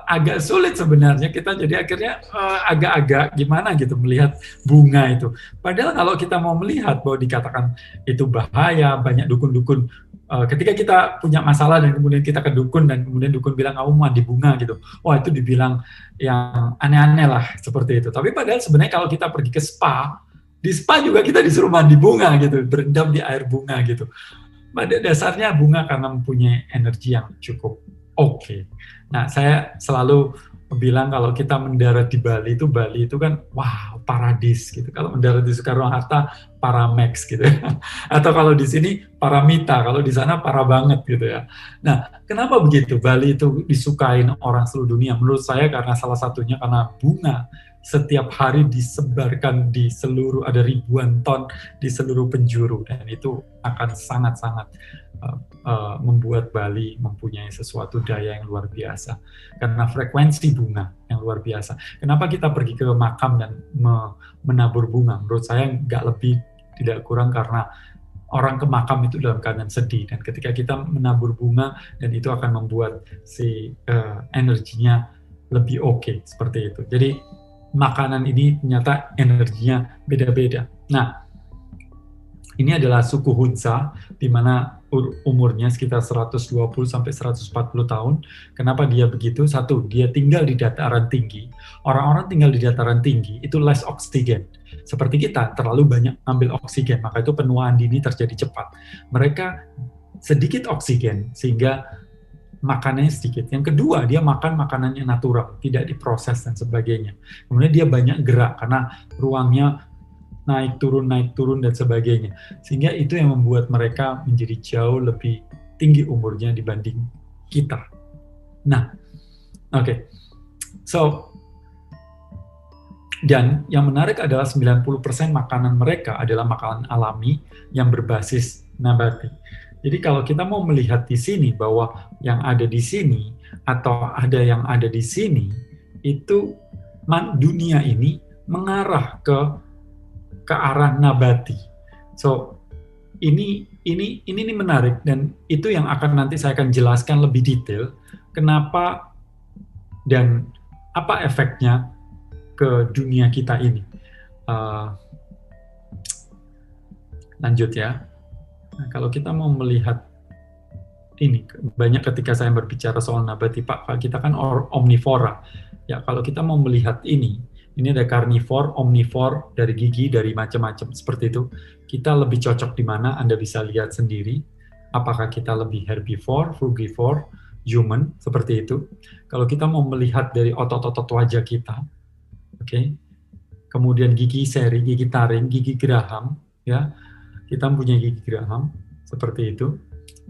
agak sulit sebenarnya kita, jadi akhirnya agak-agak gimana gitu melihat bunga itu. Padahal kalau kita mau melihat bahwa dikatakan itu bahaya, banyak dukun-dukun. Ketika kita punya masalah dan kemudian kita ke dukun dan kemudian dukun bilang kamu mandi bunga gitu, wah itu dibilang yang aneh-aneh lah seperti itu. Tapi padahal sebenarnya kalau kita pergi ke spa, di spa juga kita disuruh mandi bunga gitu, berendam di air bunga gitu. Pada dasarnya bunga karena mempunyai energi yang cukup oke. Nah, saya selalu bilang kalau kita mendarat di Bali itu kan wow, paradis gitu. Kalau mendarat di Soekarno-Hatta, Paramax gitu ya. Atau kalau di sini Paramita, kalau di sana parah banget gitu ya. Nah, kenapa begitu? Bali itu disukain orang seluruh dunia. Menurut saya karena salah satunya karena bunga setiap hari disebarkan di seluruh, ada ribuan ton di seluruh penjuru, dan itu akan sangat-sangat membuat Bali mempunyai sesuatu daya yang luar biasa karena frekuensi bunga yang luar biasa. Kenapa kita pergi ke makam dan menabur bunga? Menurut saya nggak lebih tidak kurang karena orang ke makam itu dalam keadaan sedih, dan ketika kita menabur bunga dan itu akan membuat si energinya lebih oke, seperti itu. Jadi makanan ini ternyata energinya beda-beda. Nah, ini adalah suku Hunza, di mana umurnya sekitar 120 sampai 140 tahun. Kenapa dia begitu? Satu, dia tinggal di dataran tinggi. Orang-orang tinggal di dataran tinggi itu less oksigen. Seperti kita, terlalu banyak ambil oksigen, maka itu penuaan dini terjadi cepat. Mereka sedikit oksigen, sehingga makanannya sedikit. Yang kedua, dia makan makanannya natural, tidak diproses dan sebagainya. Kemudian dia banyak gerak, karena ruangnya naik turun dan sebagainya. Sehingga itu yang membuat mereka menjadi jauh lebih tinggi umurnya dibanding kita. Nah, oke. So, dan yang menarik adalah 90% makanan mereka adalah makanan alami yang berbasis nabati. Jadi kalau kita mau melihat di sini bahwa yang ada di sini atau ada yang ada di sini, itu dunia ini mengarah ke arah nabati. So ini menarik, dan itu yang akan nanti saya akan jelaskan lebih detail kenapa dan apa efeknya ke dunia kita ini. Lanjut ya. Nah, kalau kita mau melihat ini, banyak ketika saya berbicara soal nabati, Pak, kita kan omnivora. Ya, kalau kita mau melihat ini ada karnivor, omnivor, dari gigi, dari macam-macam seperti itu. Kita lebih cocok di mana? Anda bisa lihat sendiri. Apakah kita lebih herbivore, frugivore, human, seperti itu. Kalau kita mau melihat dari otot-otot wajah kita, oke. Kemudian gigi seri, gigi taring, gigi geraham, ya. Kita mempunyai gigi geraham, seperti itu.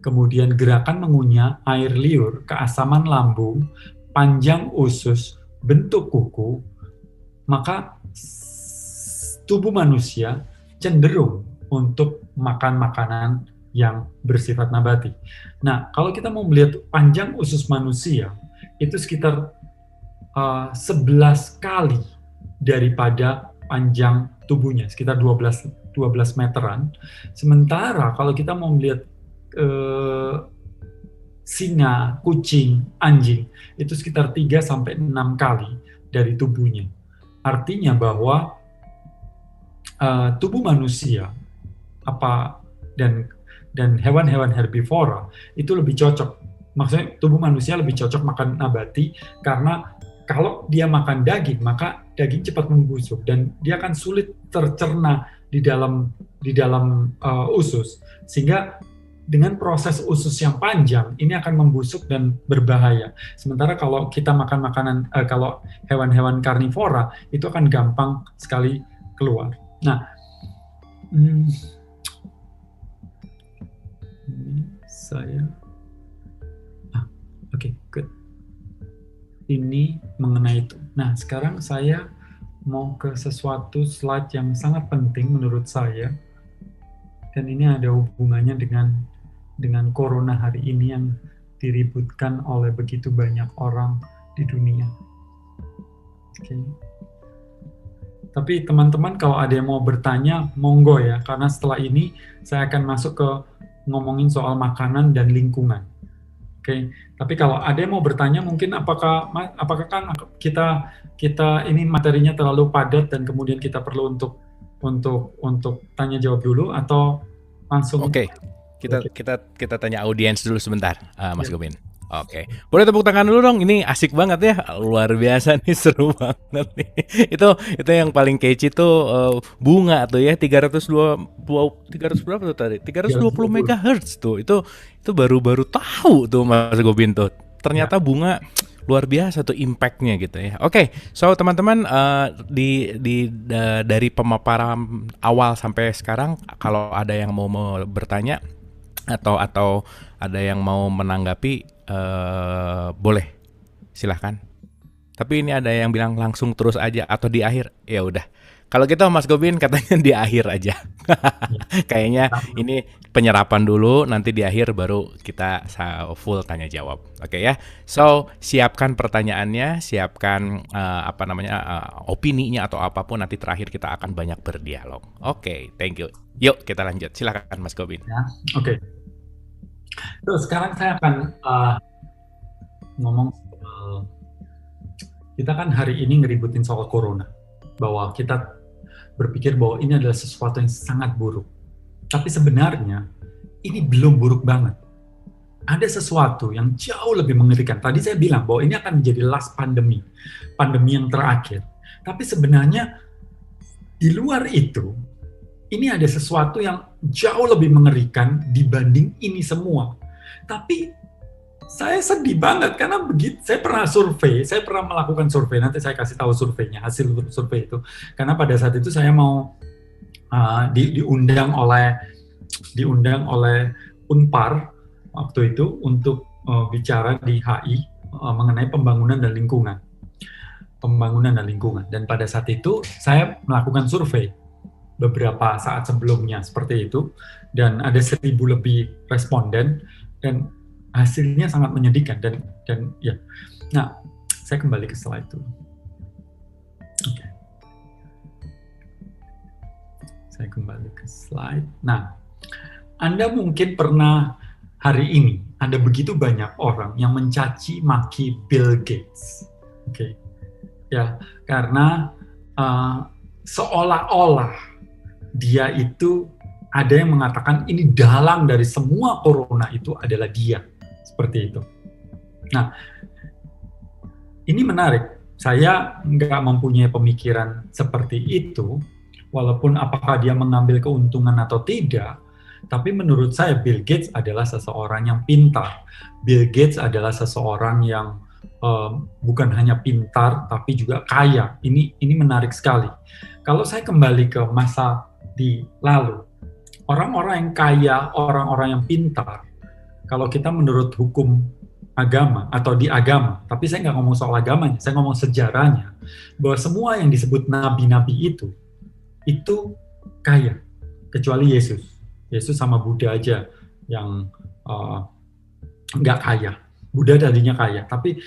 Kemudian gerakan mengunyah, air liur, keasaman lambung, panjang usus, bentuk kuku, maka tubuh manusia cenderung untuk makan makanan yang bersifat nabati. Nah, kalau kita mau melihat panjang usus manusia, itu sekitar 11 kali daripada panjang tubuhnya, sekitar 12 meteran. Sementara kalau kita mau melihat singa, kucing, anjing, itu sekitar 3-6 kali dari tubuhnya. Artinya bahwa tubuh manusia dan hewan-hewan herbivora itu lebih cocok. Maksudnya tubuh manusia lebih cocok makan nabati, karena kalau dia makan daging, maka daging cepat membusuk dan dia akan sulit tercerna di dalam usus, sehingga dengan proses usus yang panjang, ini akan membusuk dan berbahaya. Sementara kalau kita makan makanan, kalau hewan-hewan karnivora, itu akan gampang sekali keluar. Nah, ini saya, oke, good. Ini mengenai itu. Nah, sekarang saya mau ke sesuatu slide yang sangat penting menurut saya, dan ini ada hubungannya dengan corona hari ini yang diributkan oleh begitu banyak orang di dunia. Oke. Tapi teman-teman kalau ada yang mau bertanya, monggo ya, karena setelah ini saya akan masuk ke ngomongin soal makanan dan lingkungan. Oke, tapi kalau ada yang mau bertanya, mungkin apakah kan kita ini materinya terlalu padat dan kemudian kita perlu untuk tanya jawab dulu atau langsung? Oke. Kita tanya audiens dulu sebentar, Mas Gobin. Oke, boleh tepuk tangan dulu dong. Ini asik banget ya, luar biasa nih, seru banget nih. Itu yang paling catchy tuh bunga tuh ya, 300 berapa tuh tadi? 320 MHz tuh. Itu baru tahu tuh Mas Gobin tuh. Ternyata bunga luar biasa tuh impact-nya gitu ya. Oke, so teman-teman dari pemaparan awal sampai sekarang, kalau ada yang mau bertanya atau ada yang mau menanggapi, boleh, silahkan. Tapi ini ada yang bilang langsung terus aja atau di akhir. Ya udah. Kalau gitu Mas Gobin katanya di akhir aja. Kayaknya ini penyerapan dulu, nanti di akhir baru kita full tanya jawab. Oke ya. So, siapkan pertanyaannya, siapkan opininya atau apapun, nanti terakhir kita akan banyak berdialog. Oke, thank you. Yuk kita lanjut. Silakan Mas Gobin. Ya, oke. Terus sekarang saya akan ngomong soal, kita kan hari ini ngeributin soal corona, bahwa kita berpikir bahwa ini adalah sesuatu yang sangat buruk. Tapi sebenarnya ini belum buruk banget. Ada sesuatu yang jauh lebih mengerikan. Tadi saya bilang bahwa ini akan menjadi last pandemi yang terakhir. Tapi sebenarnya di luar itu, ini ada sesuatu yang jauh lebih mengerikan dibanding ini semua. Tapi saya sedih banget karena begitu. Saya pernah melakukan survei. Nanti saya kasih tahu surveinya, hasil survei itu. Karena pada saat itu saya mau diundang oleh Unpar waktu itu untuk bicara di HI mengenai pembangunan dan lingkungan. Dan pada saat itu saya melakukan survei beberapa saat sebelumnya seperti itu, dan ada 1.000 lebih responden, dan hasilnya sangat menyedihkan dan ya. Nah, saya kembali ke slide itu. Oke. Saya kembali ke slide. Nah, Anda mungkin pernah hari ini ada begitu banyak orang yang mencaci maki Bill Gates. Oke. Ya, karena seolah-olah dia itu, ada yang mengatakan ini dalang dari semua corona itu adalah dia. Seperti itu. Nah, ini menarik. Saya nggak mempunyai pemikiran seperti itu, walaupun apakah dia mengambil keuntungan atau tidak, tapi menurut saya Bill Gates adalah seseorang yang pintar. Bill Gates adalah seseorang yang bukan hanya pintar, tapi juga kaya. Ini menarik sekali. Kalau saya kembali ke masa di lalu, orang-orang yang kaya, orang-orang yang pintar, kalau kita menurut hukum agama atau di agama, tapi saya nggak ngomong soal agamanya, saya ngomong sejarahnya, bahwa semua yang disebut nabi-nabi itu kaya, kecuali Yesus. Yesus sama Buddha aja yang nggak kaya. Buddha tadinya kaya, tapi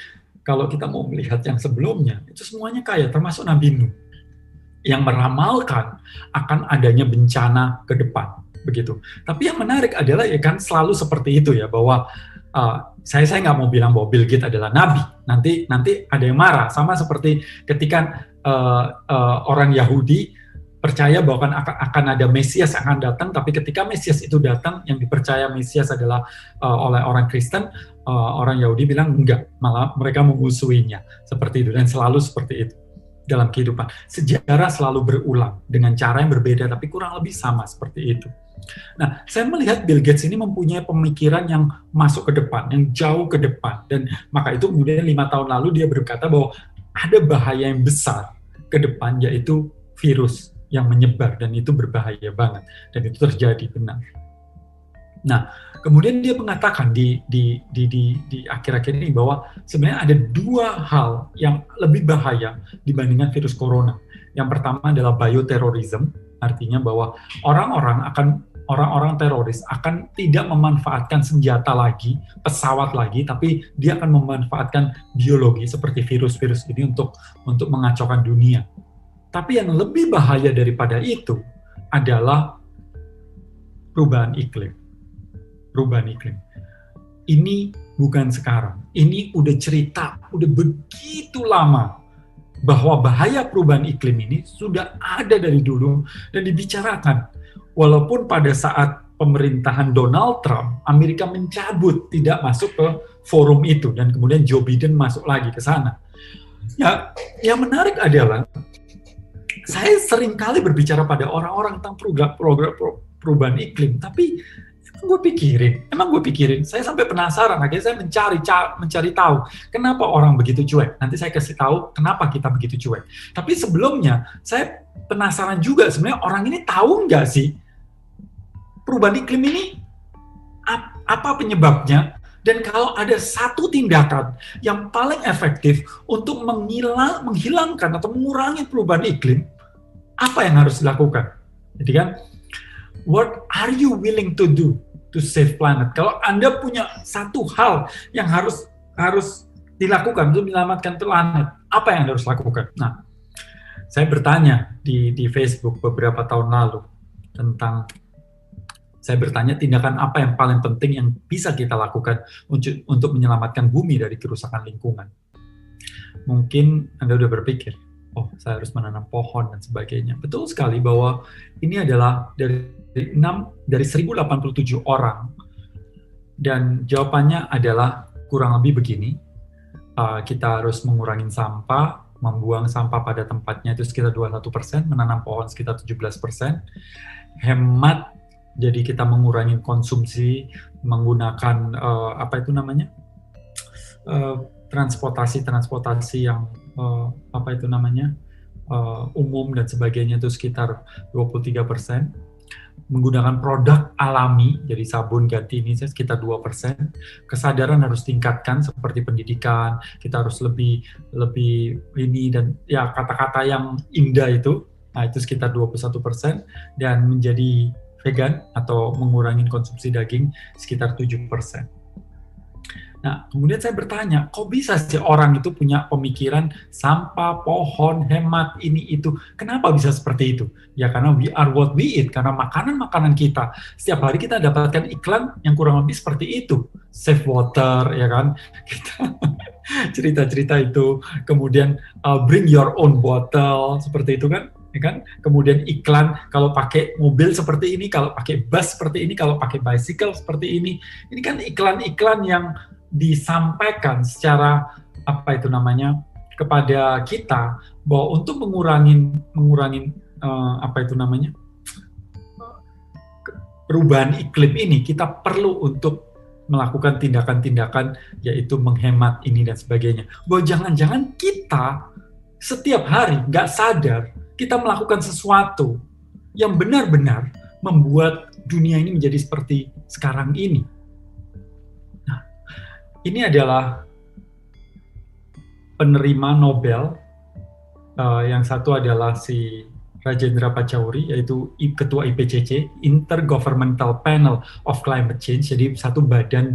kalau kita mau melihat yang sebelumnya, itu semuanya kaya, termasuk Nabi Nuh, yang meramalkan akan adanya bencana ke depan. Begitu. Tapi yang menarik adalah ya kan selalu seperti itu ya, bahwa saya nggak mau bilang bahwa Bill Gates adalah nabi. Nanti ada yang marah, sama seperti ketika orang Yahudi percaya bahwa akan ada Mesias yang akan datang, tapi ketika Mesias itu datang, yang dipercaya Mesias adalah oleh orang Kristen, orang Yahudi bilang enggak, malah mereka memusuhinya. Seperti itu, dan selalu seperti itu dalam kehidupan. Sejarah selalu berulang dengan cara yang berbeda, tapi kurang lebih sama seperti itu. Nah, saya melihat Bill Gates ini mempunyai pemikiran yang masuk ke depan, yang jauh ke depan. Dan maka itu kemudian 5 tahun lalu dia berkata bahwa ada bahaya yang besar ke depan, yaitu virus yang menyebar. Dan itu berbahaya banget. Dan itu terjadi, benar. Nah, kemudian dia mengatakan di akhir-akhir ini bahwa sebenarnya ada 2 hal yang lebih bahaya dibandingkan virus corona. Yang pertama adalah bioterrorism, artinya bahwa orang-orang teroris akan tidak memanfaatkan senjata lagi, pesawat lagi, tapi dia akan memanfaatkan biologi seperti virus-virus ini untuk mengacaukan dunia. Tapi yang lebih bahaya daripada itu adalah perubahan iklim. Ini bukan sekarang. Ini udah cerita, udah begitu lama bahwa bahaya perubahan iklim ini sudah ada dari dulu dan dibicarakan. Walaupun pada saat pemerintahan Donald Trump, Amerika mencabut, tidak masuk ke forum itu, dan kemudian Joe Biden masuk lagi ke sana. Ya, yang menarik adalah saya sering kali berbicara pada orang-orang tentang program perubahan iklim, tapi emang gue pikirin, saya sampai penasaran, akhirnya saya mencari tahu kenapa orang begitu cuek. Nanti saya kasih tahu kenapa kita begitu cuek. Tapi sebelumnya, saya penasaran juga sebenarnya orang ini tahu nggak sih perubahan iklim ini apa penyebabnya? Dan kalau ada satu tindakan yang paling efektif untuk menghilangkan atau mengurangi perubahan iklim, apa yang harus dilakukan? Jadi kan, what are you willing to do to save planet? Kalau Anda punya satu hal yang harus dilakukan untuk menyelamatkan planet, apa yang Anda harus lakukan? Nah, saya bertanya di Facebook beberapa tahun lalu saya bertanya tindakan apa yang paling penting yang bisa kita lakukan untuk menyelamatkan bumi dari kerusakan lingkungan. Mungkin Anda udah berpikir, oh, saya harus menanam pohon dan sebagainya. Betul sekali bahwa ini adalah dari 1087 orang, dan jawabannya adalah kurang lebih begini. Kita harus mengurangi sampah, membuang sampah pada tempatnya itu sekitar 21%, menanam pohon sekitar 17%, hemat, jadi kita mengurangi konsumsi, menggunakan transportasi yang umum dan sebagainya itu sekitar 23%. Menggunakan produk alami, jadi sabun ganti ini sekitar 2%. Kesadaran harus tingkatkan seperti pendidikan, kita harus lebih ini, dan ya kata-kata yang indah itu, nah itu sekitar 21%, dan menjadi vegan atau mengurangi konsumsi daging sekitar 7%. Nah, kemudian saya bertanya, kok bisa sih orang itu punya pemikiran sampah, pohon, hemat, ini, itu. Kenapa bisa seperti itu? Ya karena we are what we eat, karena makanan-makanan kita. Setiap hari kita dapatkan iklan yang kurang lebih seperti itu. Save water, ya kan? Kita cerita-cerita itu. Kemudian bring your own bottle, seperti itu kan? Ya kan? Kemudian iklan kalau pakai mobil seperti ini, kalau pakai bus seperti ini, kalau pakai bicycle seperti ini. Ini kan iklan-iklan yang disampaikan secara kepada kita bahwa untuk mengurangi perubahan iklim ini, kita perlu untuk melakukan tindakan-tindakan, yaitu menghemat ini dan sebagainya. Bahwa jangan-jangan kita setiap hari nggak sadar kita melakukan sesuatu yang benar-benar membuat dunia ini menjadi seperti sekarang ini. Nah, ini adalah penerima Nobel, yang satu adalah si Rajendra Pachauri, yaitu Ketua IPCC, Intergovernmental Panel of Climate Change, jadi satu badan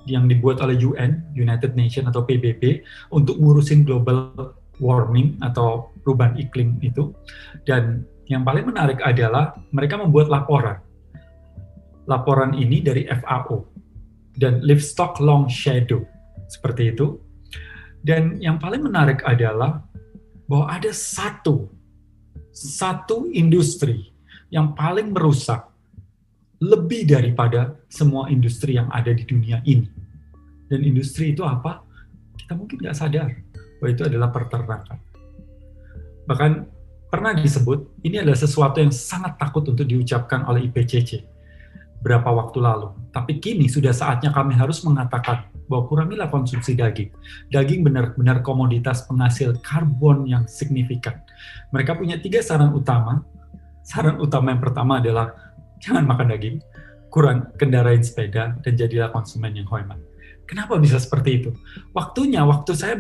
yang dibuat oleh UN, United Nations atau PBB, untuk ngurusin global warming atau perubahan iklim itu. Dan yang paling menarik adalah mereka membuat laporan. Laporan ini dari FAO dan Livestock Long Shadow, seperti itu. Dan yang paling menarik adalah bahwa ada satu industri yang paling merusak lebih daripada semua industri yang ada di dunia ini. Dan industri itu apa? Kita mungkin nggak sadar bahwa itu adalah peternakan. Bahkan pernah disebut ini adalah sesuatu yang sangat takut untuk diucapkan oleh IPCC berapa waktu lalu. Tapi kini sudah saatnya kami harus mengatakan bahwa kurangilah konsumsi daging. Daging benar-benar komoditas penghasil karbon yang signifikan. Mereka punya 3 saran utama. Saran utama yang pertama adalah jangan makan daging, kurang kendarain sepeda, dan jadilah konsumen yang hemat. Kenapa bisa seperti itu? Waktu saya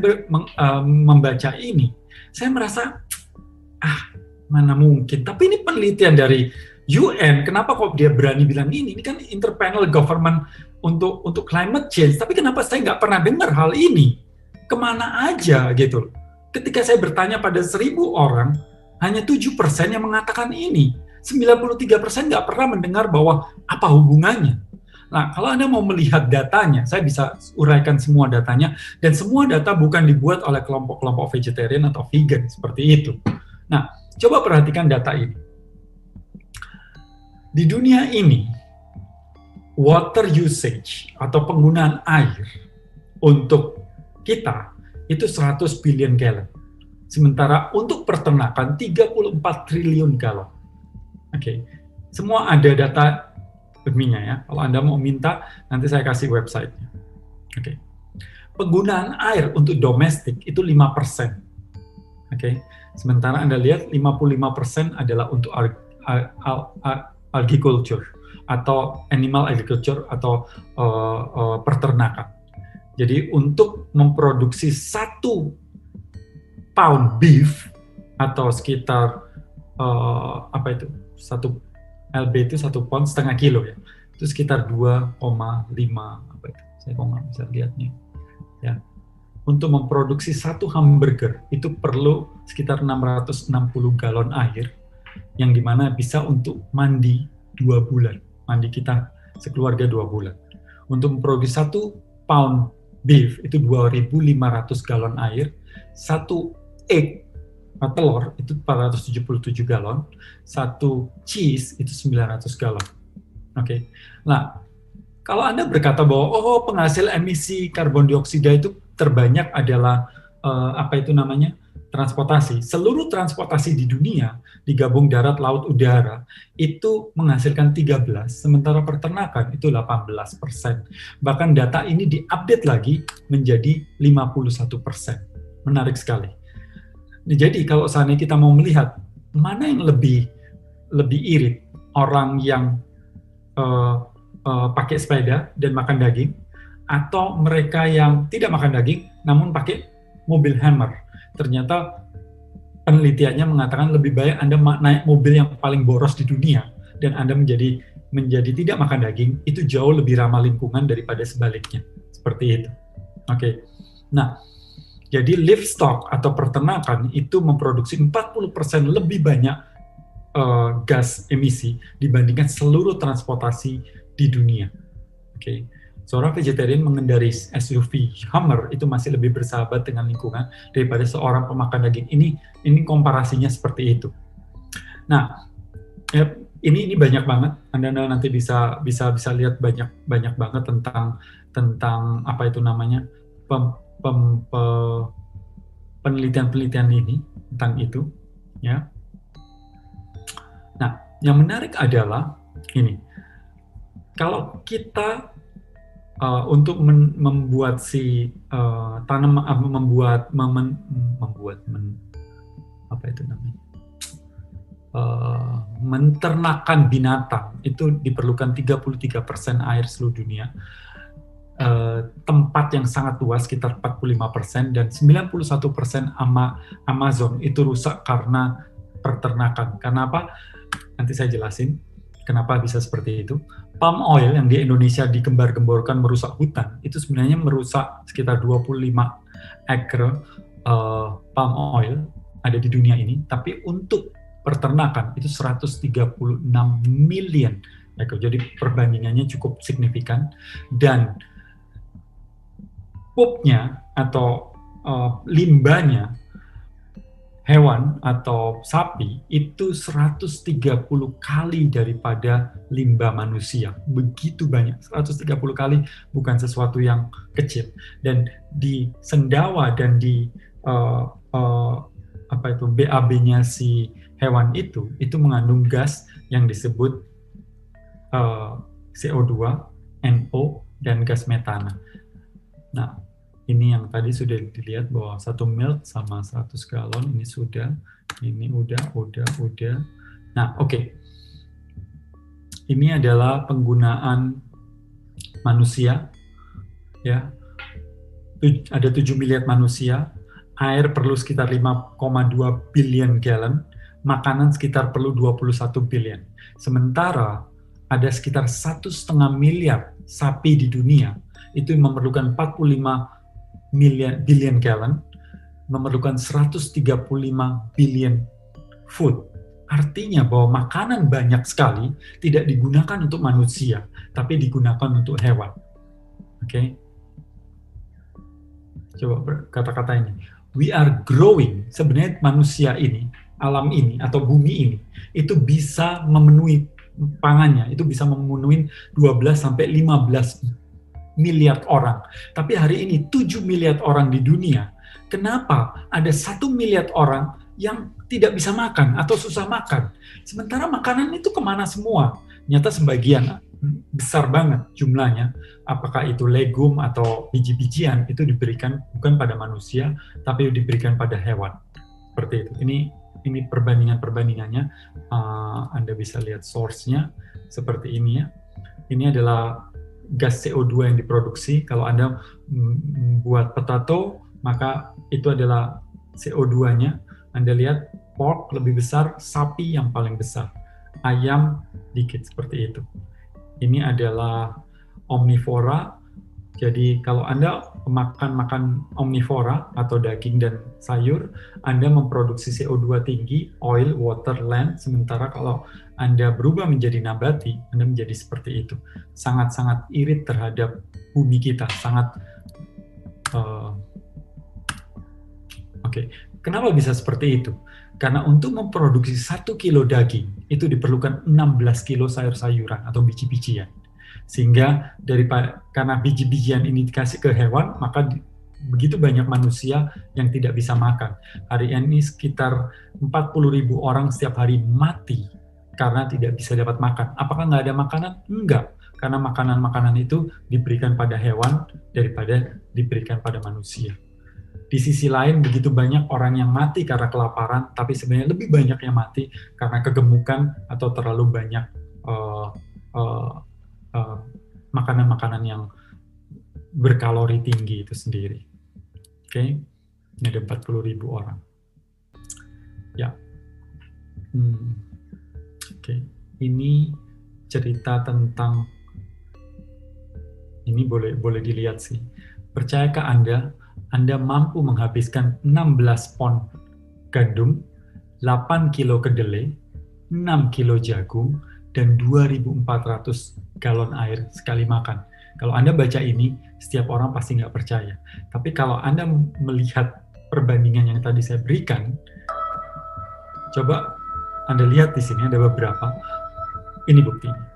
membaca ini, saya merasa, mana mungkin. Tapi ini penelitian dari UN, kenapa kok dia berani bilang ini? Ini kan interpanel government untuk climate change, tapi kenapa saya nggak pernah dengar hal ini? Kemana aja gitu? Ketika saya bertanya pada 1.000 orang, hanya 7% yang mengatakan ini. 93% nggak pernah mendengar bahwa apa hubungannya. Nah, kalau Anda mau melihat datanya, saya bisa uraikan semua datanya, dan semua data bukan dibuat oleh kelompok-kelompok vegetarian atau vegan, seperti itu. Nah, coba perhatikan data ini. Di dunia ini, water usage atau penggunaan air untuk kita itu 100 billion gallon. Sementara untuk peternakan 34 triliun galon. Oke. Semua ada data resminya ya. Kalau Anda mau minta, nanti saya kasih website-nya. Oke. Penggunaan air untuk domestik itu 5%. Oke. Sementara Anda lihat 55% adalah untuk agriculture atau animal agriculture atau peternakan. Jadi untuk memproduksi 1 pound beef atau sekitar 1 lb itu 1 pound setengah kilo ya. Itu sekitar 2,5 apa itu? Saya kok nggak bisa lihat nih. Ya. Untuk memproduksi 1 hamburger itu perlu sekitar 660 galon air, yang dimana bisa untuk mandi 2 bulan. Mandi kita sekeluarga 2 bulan. Untuk memproduksi 1 pound beef itu 2.500 galon air, 1 egg atau telur itu 477 galon, 1 cheese itu 900 galon. Oke. Nah, kalau Anda berkata bahwa penghasil emisi karbon dioksida itu terbanyak adalah transportasi. Seluruh transportasi di dunia, digabung darat, laut, udara, itu menghasilkan 13, sementara peternakan itu 18%. Bahkan data ini diupdate lagi menjadi 51%. Menarik sekali. Nah, jadi kalau seandainya kita mau melihat mana yang lebih irit, orang yang pakai sepeda dan makan daging, atau mereka yang tidak makan daging namun pakai mobil Hammer. Ternyata penelitiannya mengatakan lebih baik Anda naik mobil yang paling boros di dunia dan Anda menjadi tidak makan daging, itu jauh lebih ramah lingkungan daripada sebaliknya. Seperti itu. Oke. Nah, jadi livestock atau peternakan itu memproduksi 40% lebih banyak gas emisi dibandingkan seluruh transportasi di dunia. Oke. Seorang vegetarian mengendarai SUV Hummer itu masih lebih bersahabat dengan lingkungan daripada seorang pemakan daging. Ini komparasinya seperti itu. Nah, ini banyak banget. Anda nanti bisa lihat banyak banget tentang apa itu namanya penelitian ini tentang itu, ya. Nah, yang menarik adalah ini. Kalau kita untuk membuat menternakan binatang itu diperlukan 33% air seluruh dunia, tempat yang sangat luas sekitar 45%, dan 91% Amazon itu rusak karena peternakan. Karena apa? Nanti saya jelasin kenapa bisa seperti itu. Palm oil yang di Indonesia digembar-gemborkan merusak hutan, itu sebenarnya merusak sekitar 25 acre palm oil ada di dunia ini, tapi untuk peternakan itu 136 million acre. Jadi perbandingannya cukup signifikan, dan pupnya atau limbahnya hewan atau sapi itu 130 kali daripada limbah manusia. Begitu banyak, 130 kali, bukan sesuatu yang kecil. Dan di sendawa dan di BAB-nya si hewan itu mengandung gas yang disebut CO2, NO, dan gas metana. Nah, ini yang tadi sudah dilihat bahwa 1 milk sama 100 galon, ini sudah, ini udah. Nah, oke. Ini adalah penggunaan manusia, ya. Ada 7 miliar manusia, air perlu sekitar 5,2 billion gallon, makanan sekitar perlu 21 billion. Sementara ada sekitar 1,5 miliar sapi di dunia, itu memerlukan 45 billion gallon, memerlukan 135 billion food. Artinya bahwa makanan banyak sekali tidak digunakan untuk manusia, tapi digunakan untuk hewan. Oke? Coba kata-kata ini. We are growing. Sebenarnya manusia ini, alam ini, atau bumi ini, itu bisa memenuhi pangannya, itu bisa memenuhi 12-15 miliar orang. Tapi hari ini 7 miliar orang di dunia. Kenapa ada 1 miliar orang yang tidak bisa makan atau susah makan? Sementara makanan itu kemana semua? Nyata sebagian besar banget jumlahnya, apakah itu legum atau biji-bijian, itu diberikan bukan pada manusia, tapi diberikan pada hewan. Seperti itu. Ini perbandingannya. Anda bisa lihat source-nya seperti ini ya. Ini adalah gas CO2 yang diproduksi. Kalau Anda buat potato, maka itu adalah CO2-nya. Anda lihat pork lebih besar, sapi yang paling besar, ayam dikit, seperti itu. Ini adalah omnivora. Jadi kalau Anda makan omnivora atau daging dan sayur, Anda memproduksi CO2 tinggi, oil, water, land. Sementara kalau Anda berubah menjadi nabati, Anda menjadi seperti itu. Sangat-sangat irit terhadap bumi kita. Sangat Oke. Kenapa bisa seperti itu? Karena untuk memproduksi 1 kilo daging, itu diperlukan 16 kilo sayur-sayuran atau biji-bijian. Sehingga karena biji-bijian ini dikasih ke hewan, maka begitu banyak manusia yang tidak bisa makan. Hari ini sekitar 40.000 orang setiap hari mati karena tidak bisa dapat makan. Apakah nggak ada makanan? Enggak. Karena makanan-makanan itu diberikan pada hewan daripada diberikan pada manusia. Di sisi lain, begitu banyak orang yang mati karena kelaparan, tapi sebenarnya lebih banyak yang mati karena kegemukan atau terlalu banyak makanan-makanan yang berkalori tinggi itu sendiri. Oke, ini ada 40.000 orang. Ya, oke. Ini cerita tentang, ini boleh dilihat sih. Percayakah Anda mampu menghabiskan 16 pon gandum, 8 kilo kedelai, 6 kilo jagung, dan 2.400 galon air sekali makan. Kalau Anda baca ini, setiap orang pasti nggak percaya. Tapi kalau Anda melihat perbandingan yang tadi saya berikan, coba Anda lihat di sini ada beberapa. Ini buktinya.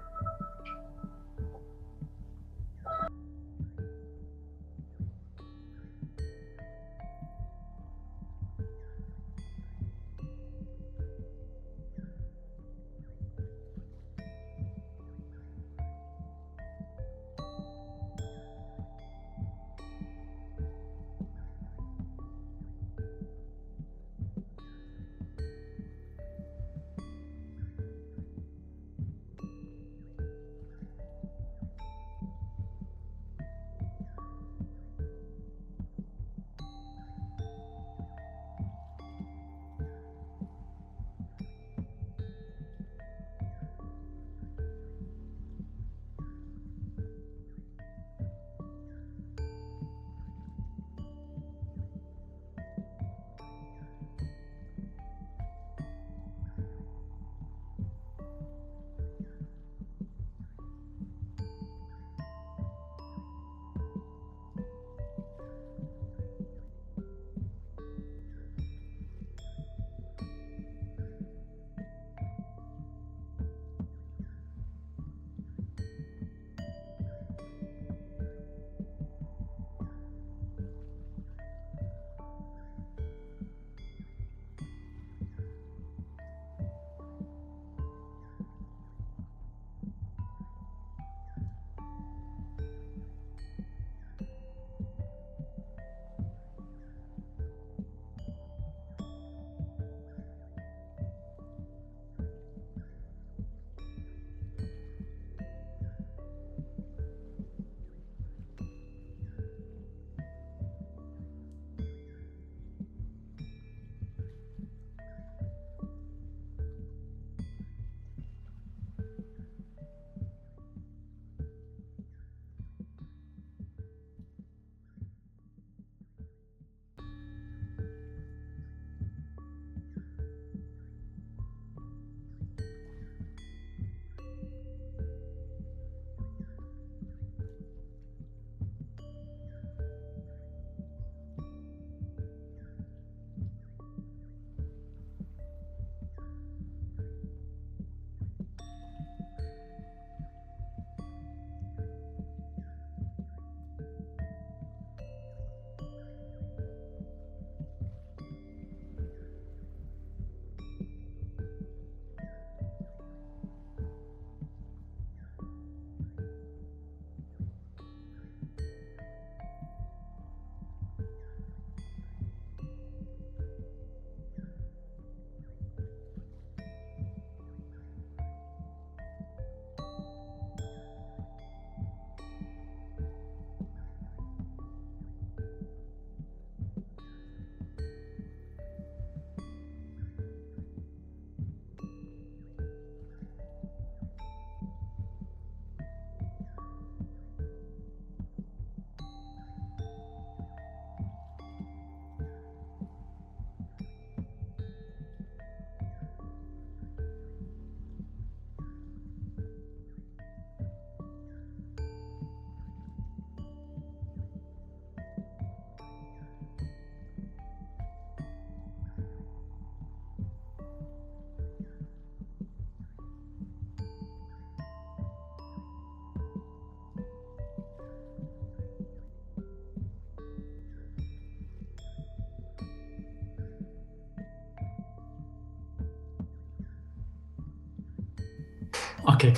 Oke.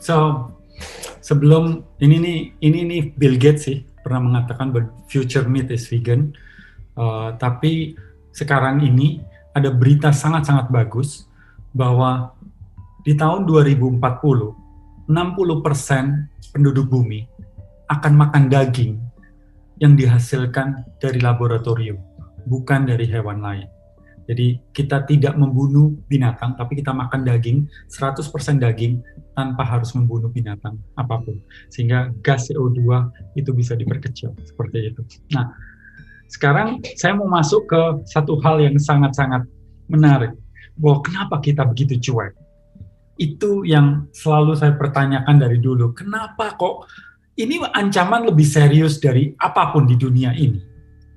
So sebelum ini nih Bill Gates sih pernah mengatakan bahwa future meat is vegan. Tapi sekarang ini ada berita sangat-sangat bagus bahwa di tahun 2040, 60% penduduk bumi akan makan daging yang dihasilkan dari laboratorium, bukan dari hewan lain. Jadi kita tidak membunuh binatang, tapi kita makan daging, 100% daging, tanpa harus membunuh binatang apapun. Sehingga gas CO2 itu bisa diperkecil, seperti itu. Nah, sekarang saya mau masuk ke satu hal yang sangat-sangat menarik. Bahwa kenapa kita begitu cuek? Itu yang selalu saya pertanyakan dari dulu. Kenapa kok ini ancaman lebih serius dari apapun di dunia ini?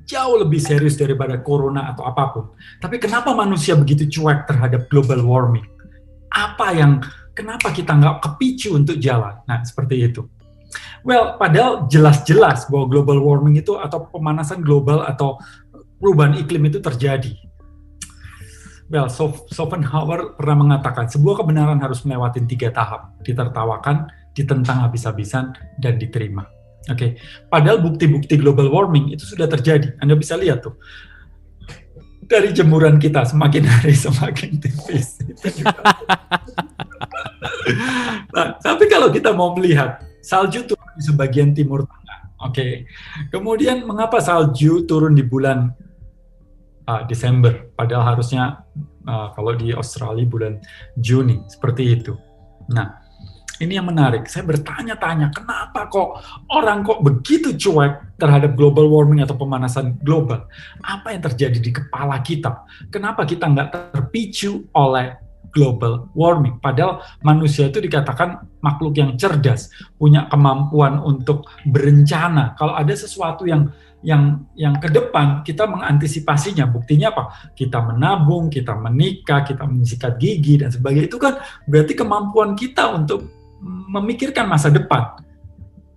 Jauh lebih serius daripada corona atau apapun. Tapi kenapa manusia begitu cuek terhadap global warming? Kenapa kita nggak kepicu untuk jalan? Nah, seperti itu. Well, padahal jelas-jelas bahwa global warming itu atau pemanasan global atau perubahan iklim itu terjadi. Well, Schopenhauer pernah mengatakan sebuah kebenaran harus melewati 3 tahap. Ditertawakan, ditentang habis-habisan, dan diterima. Oke, padahal bukti-bukti global warming itu sudah terjadi. Anda bisa lihat tuh. Dari jemuran kita semakin hari semakin tipis. Nah, tapi kalau kita mau melihat salju turun di sebagian timur tengah. Oke. Kemudian mengapa salju turun di bulan Desember padahal harusnya kalau di Australia bulan Juni, seperti itu. Nah, ini yang menarik. Saya bertanya-tanya, kenapa kok orang kok begitu cuek terhadap global warming atau pemanasan global? Apa yang terjadi di kepala kita? Kenapa kita nggak terpicu oleh global warming? Padahal manusia itu dikatakan makhluk yang cerdas, punya kemampuan untuk berencana. Kalau ada sesuatu yang ke depan, kita mengantisipasinya. Buktinya apa? Kita menabung, kita menikah, kita menyikat gigi, dan sebagainya. Itu kan berarti kemampuan kita untuk memikirkan masa depan.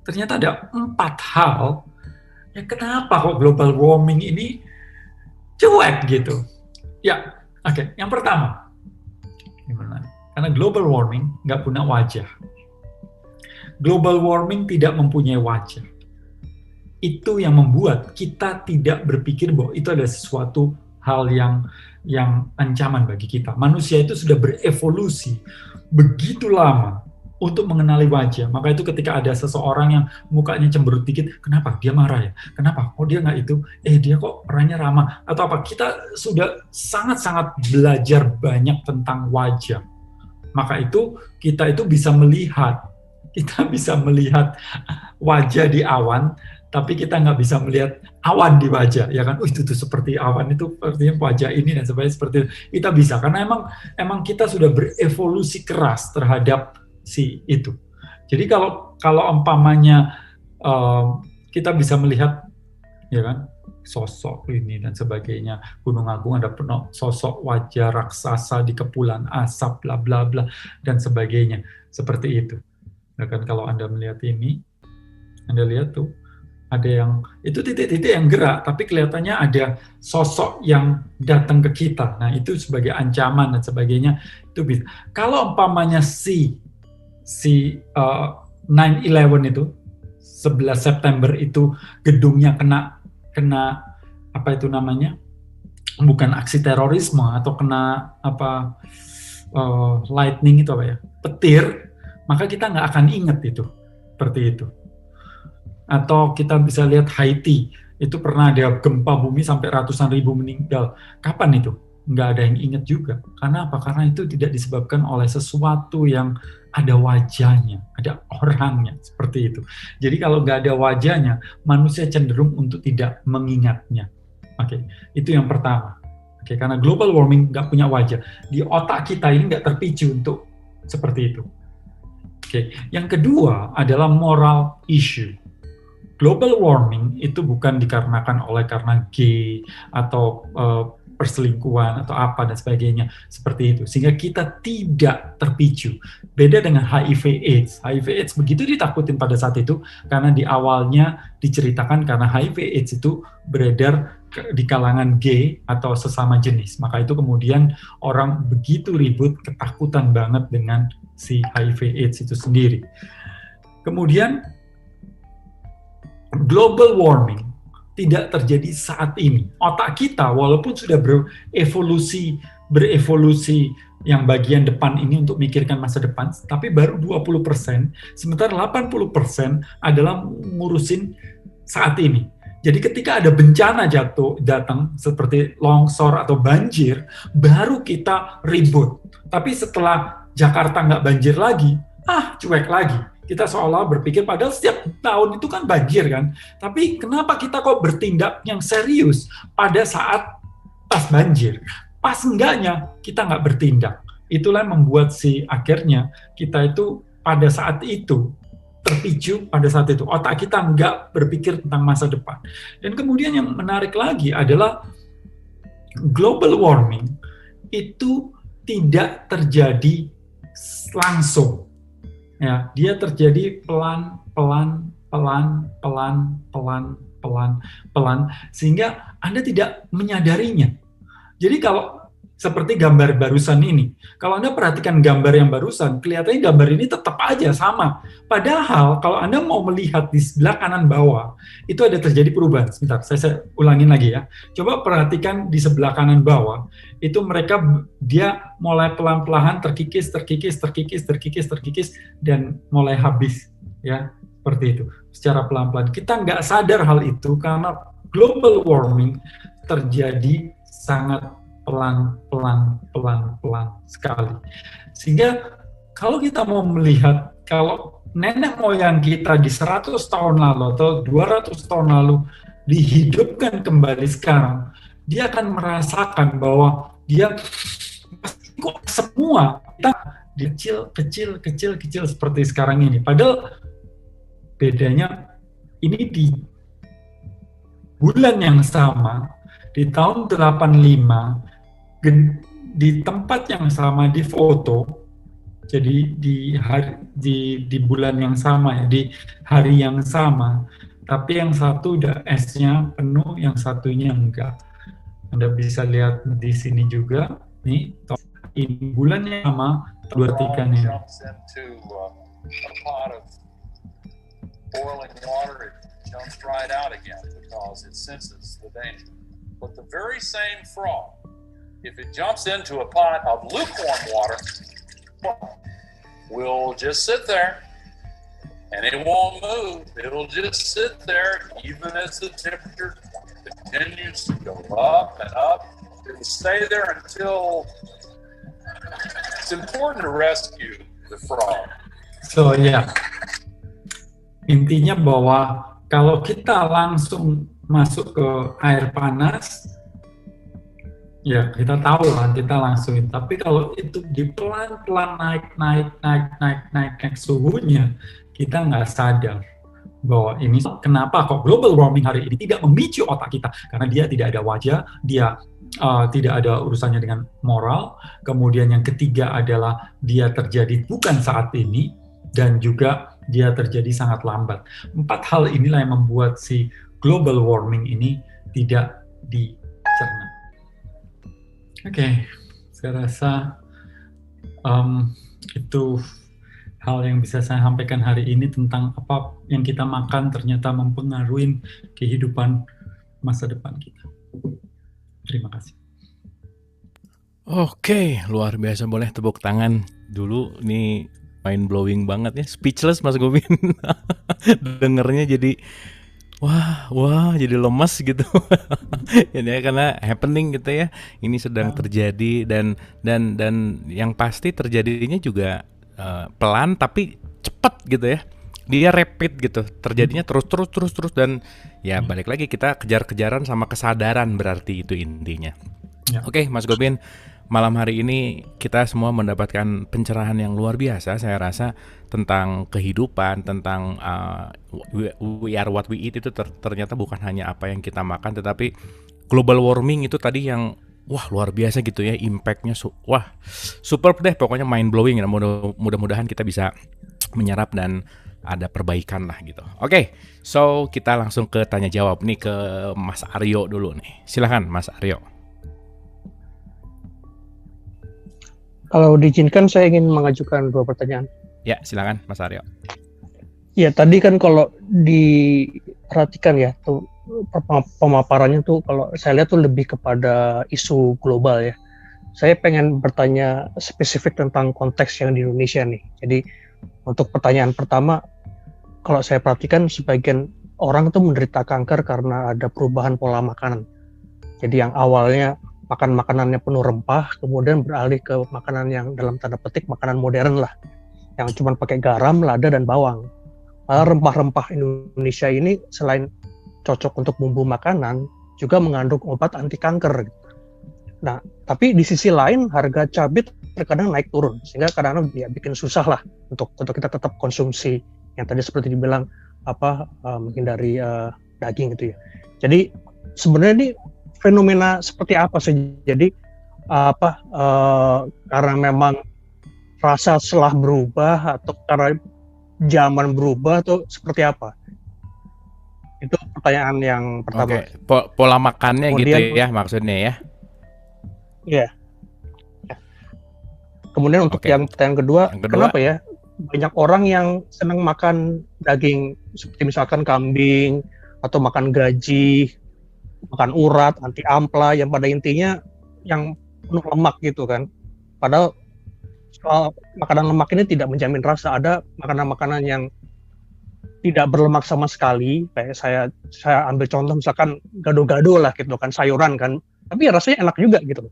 Ternyata ada 4 hal yang kenapa kok global warming ini cuek gitu. Ya, oke. Yang pertama, gimana? Karena global warming nggak punya wajah. Global warming tidak mempunyai wajah. Itu yang membuat kita tidak berpikir bahwa itu adalah sesuatu hal yang ancaman bagi kita. Manusia itu sudah berevolusi begitu lama untuk mengenali wajah. Maka itu ketika ada seseorang yang mukanya cemberut dikit, kenapa? Dia marah ya? Kenapa? Oh dia nggak itu? Dia kok orangnya ramah? Atau apa? Kita sudah sangat-sangat belajar banyak tentang wajah. Maka itu kita itu bisa melihat. Kita bisa melihat wajah di awan, tapi kita nggak bisa melihat awan di wajah. Ya kan? Itu tuh seperti awan itu, artinya wajah ini dan sebagainya seperti itu. Kita bisa, karena emang kita sudah berevolusi keras terhadap si itu. Jadi kalau umpamanya kita bisa melihat, ya kan, sosok ini dan sebagainya, Gunung Agung ada penuh sosok wajah raksasa di kepulan asap, bla bla bla dan sebagainya, seperti itu. Ya kan, kalau Anda melihat ini, Anda lihat tuh ada yang itu titik-titik yang gerak, tapi kelihatannya ada sosok yang datang ke kita. Nah itu sebagai ancaman dan sebagainya itu bisa. Kalau umpamanya si 9/11 itu 11 September itu gedungnya kena apa itu namanya, bukan aksi terorisme atau kena apa lightning itu apa ya, petir, maka kita nggak akan ingat itu seperti itu. Atau kita bisa lihat Haiti itu pernah ada gempa bumi sampai ratusan ribu meninggal. Kapan itu? Nggak ada yang ingat juga. Karena apa? Karena itu tidak disebabkan oleh sesuatu yang ada wajahnya, ada orangnya, seperti itu. Jadi kalau nggak ada wajahnya, manusia cenderung untuk tidak mengingatnya. Oke, itu yang pertama. Oke, karena global warming nggak punya wajah. Di otak kita ini nggak terpicu untuk seperti itu. Oke, yang kedua adalah moral issue. Global warming itu bukan dikarenakan karena gay atau perselingkuhan atau apa dan sebagainya seperti itu, sehingga kita tidak terpicu. Beda dengan HIV/AIDS. HIV/AIDS begitu ditakutin pada saat itu karena di awalnya diceritakan karena HIV/AIDS itu beredar di kalangan gay atau sesama jenis. Maka itu kemudian orang begitu ribut, ketakutan banget dengan si HIV/AIDS itu sendiri. Kemudian global warming tidak terjadi saat ini. Otak kita walaupun sudah berevolusi yang bagian depan ini untuk mikirkan masa depan, tapi baru 20%, sementara 80% adalah ngurusin saat ini. Jadi ketika ada bencana datang seperti longsor atau banjir, baru kita ribut. Tapi setelah Jakarta nggak banjir lagi, cuek lagi. Kita seolah berpikir padahal setiap tahun itu kan banjir kan. Tapi kenapa kita kok bertindak yang serius pada saat pas banjir? Pas enggaknya kita nggak bertindak. Itulah yang membuat akhirnya kita itu pada saat itu terpicu pada saat itu. Otak kita nggak berpikir tentang masa depan. Dan kemudian yang menarik lagi adalah global warming itu tidak terjadi langsung. Ya, dia terjadi pelan, sehingga Anda tidak menyadarinya. Jadi kalau seperti gambar barusan ini, kalau Anda perhatikan gambar yang barusan, kelihatannya gambar ini tetap aja sama. Padahal kalau Anda mau melihat di sebelah kanan bawah, itu ada terjadi perubahan. Sebentar, saya ulangin lagi ya. Coba perhatikan di sebelah kanan bawah, itu dia mulai pelan-pelan terkikis, dan mulai habis. Ya, seperti itu. Secara pelan-pelan. Kita nggak sadar hal itu karena global warming terjadi sangat pelan sekali. Sehingga kalau kita mau melihat, kalau nenek moyang kita di 100 tahun lalu atau 200 tahun lalu dihidupkan kembali sekarang, dia akan merasakan bahwa dia kok semua kita kecil seperti sekarang ini. Padahal bedanya ini di bulan yang sama, di tahun 85, di tempat yang sama, di foto, jadi di bulan yang sama ya, di hari yang sama, tapi yang satu udah S-nya penuh, yang satunya enggak. Anda bisa lihat di sini juga, nih, ini bulan yang sama, 23 nih. Jumps right out again because it senses the danger. But the very same frog, if it jumps into a pot of lukewarm water, will just sit there and it won't move. It'll just sit there even as the temperature continues to go up and up. It will stay there until it's important to rescue the frog. So yeah, intinya bahwa kalau kita langsung masuk ke air panas, ya kita tahu lah, kita langsung. Tapi kalau itu di pelan-pelan naik suhunya, kita nggak sadar bahwa ini kenapa kok global warming hari ini tidak memicu otak kita, karena dia tidak ada wajah, dia tidak ada urusannya dengan moral. Kemudian yang ketiga adalah dia terjadi bukan saat ini, dan juga dia terjadi sangat lambat. 4 hal inilah yang membuat si global warming ini tidak dicerna. Oke, saya rasa itu hal yang bisa saya sampaikan hari ini tentang apa yang kita makan ternyata mempengaruhi kehidupan masa depan kita. Terima kasih. Oke, luar biasa, boleh tepuk tangan dulu nih. Mind blowing banget ya, speechless Mas Gobin. Dengernya jadi wah jadi lemas gitu. Ya, karena happening gitu ya. Ini sedang terjadi dan yang pasti terjadinya juga pelan tapi cepat gitu ya. Dia rapid gitu. Terjadinya terus dan ya balik lagi kita kejar-kejaran sama kesadaran, berarti itu intinya. Ya. Oke, Mas Gobin, malam hari ini kita semua mendapatkan pencerahan yang luar biasa, saya rasa, tentang kehidupan, tentang we are what we eat itu ternyata bukan hanya apa yang kita makan, tetapi global warming itu tadi yang luar biasa gitu ya, impact-nya superb deh, pokoknya mind blowing. Mudah-mudahan kita bisa menyerap dan ada perbaikan lah gitu. Oke, so kita langsung ke tanya jawab nih ke Mas Aryo dulu nih. Silakan Mas Aryo. Kalau diizinkan saya ingin mengajukan 2 pertanyaan. Ya, silakan Mas Aryo. Ya, tadi kan kalau diperhatikan ya, tuh pemaparannya tuh kalau saya lihat tuh lebih kepada isu global ya. Saya pengen bertanya spesifik tentang konteks yang di Indonesia nih. Jadi untuk pertanyaan pertama, kalau saya perhatikan sebagian orang tuh menderita kanker karena ada perubahan pola makanan. Jadi yang awalnya makan makanannya penuh rempah, kemudian beralih ke makanan yang dalam tanda petik makanan modern lah, yang cuma pakai garam, lada, dan bawang. Rempah-rempah Indonesia ini selain cocok untuk bumbu makanan, juga mengandung obat anti kanker. Nah, tapi di sisi lain harga cabai terkadang naik turun, sehingga kadang-kadang ya bikin susah lah untuk kita tetap konsumsi yang tadi seperti dibilang menghindari daging gitu ya. Jadi sebenarnya ini fenomena seperti apa sih? Jadi karena memang rasa setelah berubah atau karena zaman berubah atau seperti apa? Itu pertanyaan yang pertama. Oke, pola makannya kemudian, gitu ya maksudnya ya? Iya. Kemudian untuk yang pertanyaan kedua, kenapa ya banyak orang yang senang makan daging seperti misalkan kambing atau makan gaji, makan urat, anti ampla yang pada intinya yang penuh lemak gitu kan. Padahal makanan lemak ini tidak menjamin rasa. Ada makanan-makanan yang tidak berlemak sama sekali, kayak saya ambil contoh misalkan gado-gado lah gitu kan, sayuran kan, tapi ya rasanya enak juga gitu.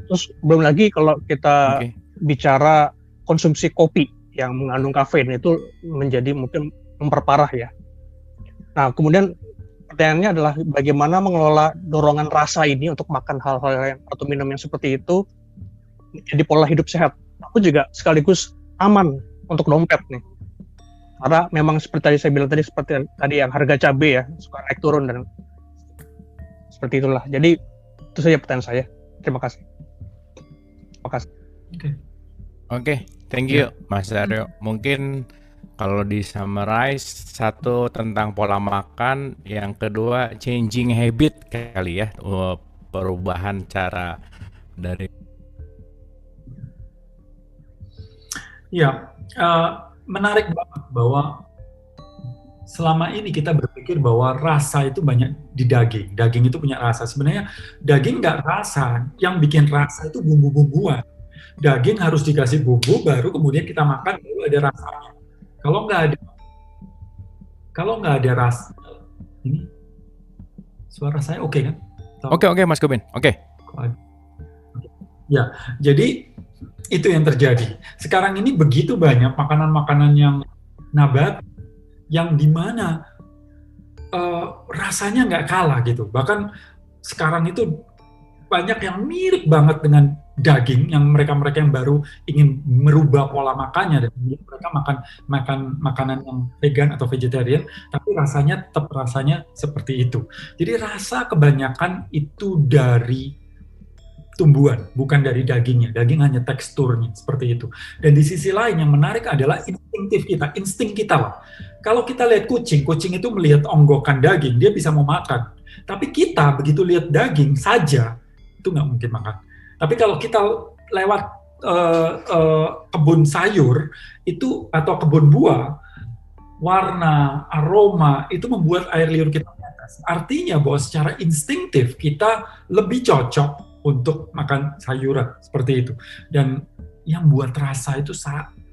Terus belum lagi kalau kita bicara konsumsi kopi yang mengandung kafein, itu menjadi mungkin memperparah ya. Nah kemudian pertanyaannya adalah bagaimana mengelola dorongan rasa ini untuk makan hal-hal yang atau minum yang seperti itu menjadi pola hidup sehat. Aku juga sekaligus aman untuk dompet nih. Karena memang seperti tadi saya bilang seperti tadi yang harga cabai ya suka naik turun dan seperti itulah. Jadi itu saja pertanyaan saya. Terima kasih. Oke, thank you Mas Aryo. Mungkin kalau di summarize, satu tentang pola makan, yang kedua changing habit kali ya, perubahan cara dari. Ya, menarik banget bahwa selama ini kita berpikir bahwa rasa itu banyak di daging. Daging itu punya rasa. Sebenarnya daging nggak rasa. Yang bikin rasa itu bumbu-bumbuan. Daging harus dikasih bumbu, baru kemudian kita makan, baru ada rasanya. Kalau nggak ada rasa, ini suara saya oke kan? Oke, Mas Gobin. Oke. Ya, jadi itu yang terjadi. Sekarang ini begitu banyak makanan-makanan yang nabati, yang dimana rasanya nggak kalah gitu. Bahkan sekarang itu banyak yang mirip banget dengan daging, yang mereka-mereka yang baru ingin merubah pola makannya, dan mereka makan makanan yang vegan atau vegetarian, tapi rasanya tetap seperti itu. Jadi rasa kebanyakan itu dari tumbuhan, bukan dari dagingnya. Daging hanya teksturnya, seperti itu. Dan di sisi lain yang menarik adalah insting kita lah. Kalau kita lihat kucing itu melihat onggokan daging, dia bisa mau makan. Tapi kita begitu lihat daging saja, itu nggak mungkin makan. Tapi kalau kita lewat kebun sayur itu atau kebun buah, warna, aroma itu membuat air liur kita menetes. Artinya bahwa secara instingtif kita lebih cocok untuk makan sayuran seperti itu. Dan yang buat rasa itu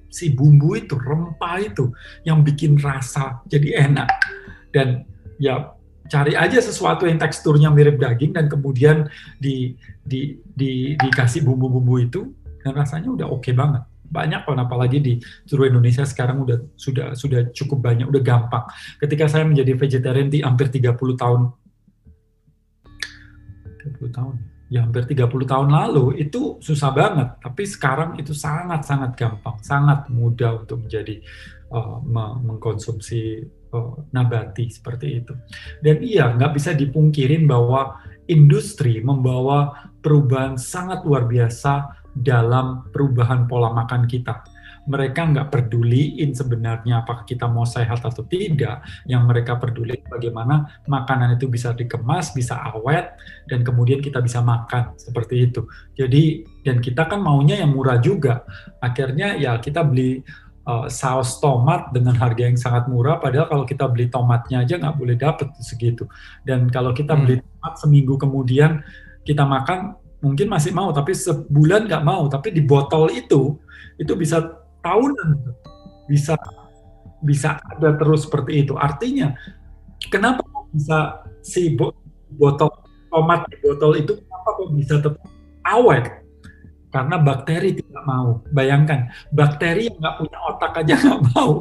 si bumbu itu, rempah itu yang bikin rasa jadi enak. Dan ya cari aja sesuatu yang teksturnya mirip daging dan kemudian dikasih bumbu-bumbu itu dan rasanya udah oke banget. Banyak kan, apalagi di seluruh Indonesia sekarang sudah cukup banyak, udah gampang. Ketika saya menjadi vegetarian di hampir 30 tahun. Ya hampir 30 tahun lalu itu susah banget, tapi sekarang itu sangat-sangat gampang, sangat mudah untuk menjadi mengkonsumsi nabati seperti itu. Dan iya, nggak bisa dipungkirin bahwa industri membawa perubahan sangat luar biasa dalam perubahan pola makan kita. Mereka nggak peduliin sebenarnya apakah kita mau sehat atau tidak. Yang mereka peduli bagaimana makanan itu bisa dikemas, bisa awet, dan kemudian kita bisa makan seperti itu. Jadi, dan kita kan maunya yang murah juga. Akhirnya ya kita beli saus tomat dengan harga yang sangat murah, padahal kalau kita beli tomatnya aja nggak boleh dapet segitu. Dan kalau kita beli tomat seminggu kemudian kita makan, mungkin masih mau, tapi sebulan nggak mau. Tapi di botol itu bisa tahunan, bisa ada terus seperti itu. Artinya, kenapa bisa si botol tomat di botol itu kenapa kok bisa tetap awet? Karena bakteri tidak mau. Bayangkan, bakteri yang nggak punya otak aja nggak mau.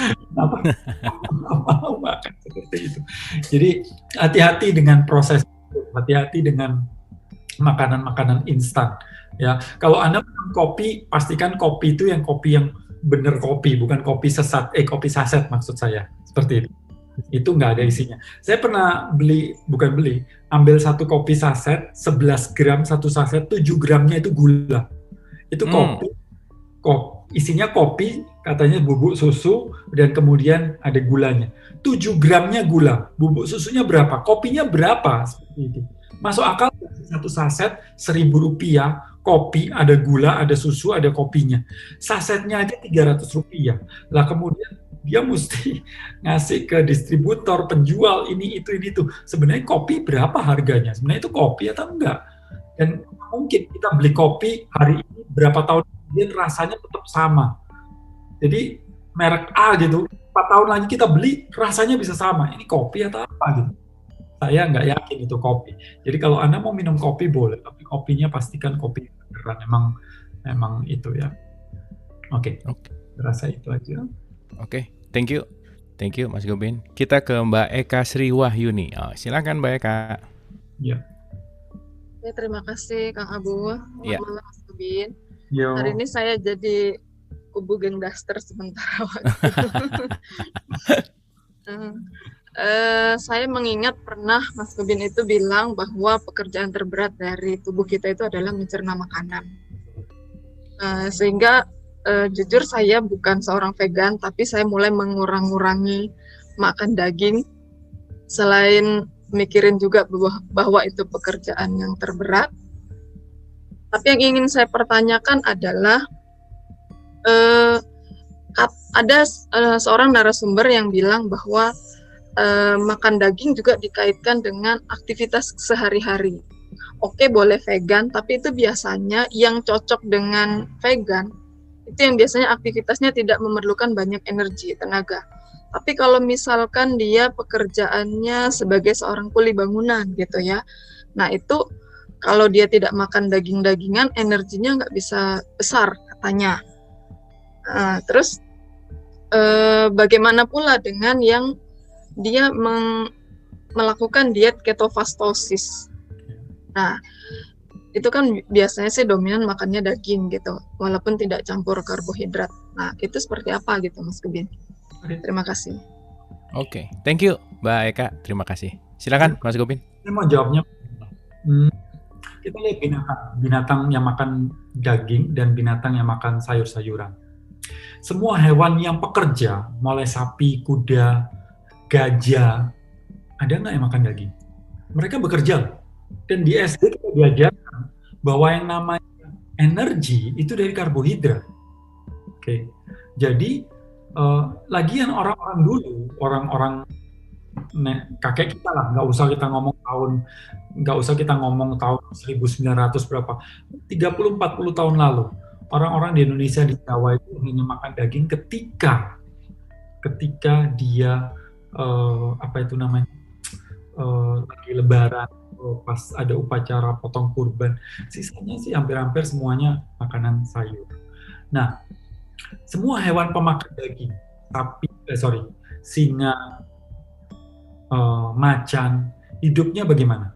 Kenapa nggak mau makan seperti itu? Jadi hati-hati dengan proses itu, hati-hati dengan makanan-makanan instan. Ya, kalau Anda minum kopi, pastikan kopi itu yang bener kopi, bukan kopi kopi saset maksud saya, seperti itu. Itu nggak ada isinya. Saya pernah ambil satu kopi saset, 11 gram satu saset, 7 gramnya itu gula. Itu kopi, isinya kopi, katanya bubuk susu, dan kemudian ada gulanya. 7 gramnya gula, bubuk susunya berapa, kopinya berapa, seperti itu. Masuk akal satu saset Rp1.000, kopi, ada gula, ada susu, ada kopinya. Sasetnya aja Rp300. Lah kemudian dia mesti ngasih ke distributor, penjual, ini itu. Sebenarnya kopi berapa harganya? Sebenarnya itu kopi atau enggak? Dan mungkin kita beli kopi hari ini, berapa tahun kemudian rasanya tetap sama. Jadi merek A gitu, 4 tahun lagi kita beli, rasanya bisa sama. Ini kopi atau apa gitu? Saya nggak yakin itu kopi. Jadi kalau Anda mau minum kopi boleh, tapi kopinya pastikan kopi beneran, emang itu ya. Oke. Rasa itu aja. Oke. Thank you Mas Gobin. Kita ke Mbak Eka Sri Wahyuni. Silakan Mbak Eka. Ya. Ya, terima kasih Kang Abu. Ya. Malam Mas Gobin. Yo. Hari ini saya jadi kubu geng daster sementara waktu. Saya mengingat pernah Mas Gobin itu bilang bahwa pekerjaan terberat dari tubuh kita itu adalah mencerna makanan. Sehingga jujur saya bukan seorang vegan, tapi saya mulai mengurangi makan daging. Selain mikirin juga bahwa itu pekerjaan yang terberat. Tapi yang ingin saya pertanyakan adalah ada seorang narasumber yang bilang bahwa makan daging juga dikaitkan dengan aktivitas sehari-hari. Oke, boleh vegan, tapi itu biasanya yang cocok dengan vegan, itu yang biasanya aktivitasnya tidak memerlukan banyak energi, tenaga. Tapi kalau misalkan dia pekerjaannya sebagai seorang kuli bangunan gitu ya, nah itu kalau dia tidak makan daging-dagingan, energinya nggak bisa besar katanya. Terus bagaimana pula dengan yang dia melakukan diet ketofastosis. Nah, itu kan biasanya sih dominan makannya daging gitu, walaupun tidak campur karbohidrat. Nah, itu seperti apa gitu Mas Gobin? Terima kasih. Oke, thank you Mbak Eka, terima kasih. Silakan Mas Gobin. Saya mau jawabnya. Kita lihat binatang yang makan daging dan binatang yang makan sayur-sayuran. Semua hewan yang pekerja, mulai sapi, kuda, gajah, ada nggak yang makan daging? Mereka bekerja. Dan di SD kita diajarkan bahwa yang namanya energi itu dari karbohidrat. Oke. Jadi lagian orang-orang dulu, orang-orang kakek kita lah, nggak usah kita ngomong tahun 1900 berapa, 30-40 tahun lalu, orang-orang di Indonesia, di Jawa itu hanya makan daging ketika dia lagi lebaran, pas ada upacara potong kurban. Sisanya sih hampir-hampir semuanya makanan sayur. Nah, semua hewan pemakan daging, singa, macan, hidupnya bagaimana?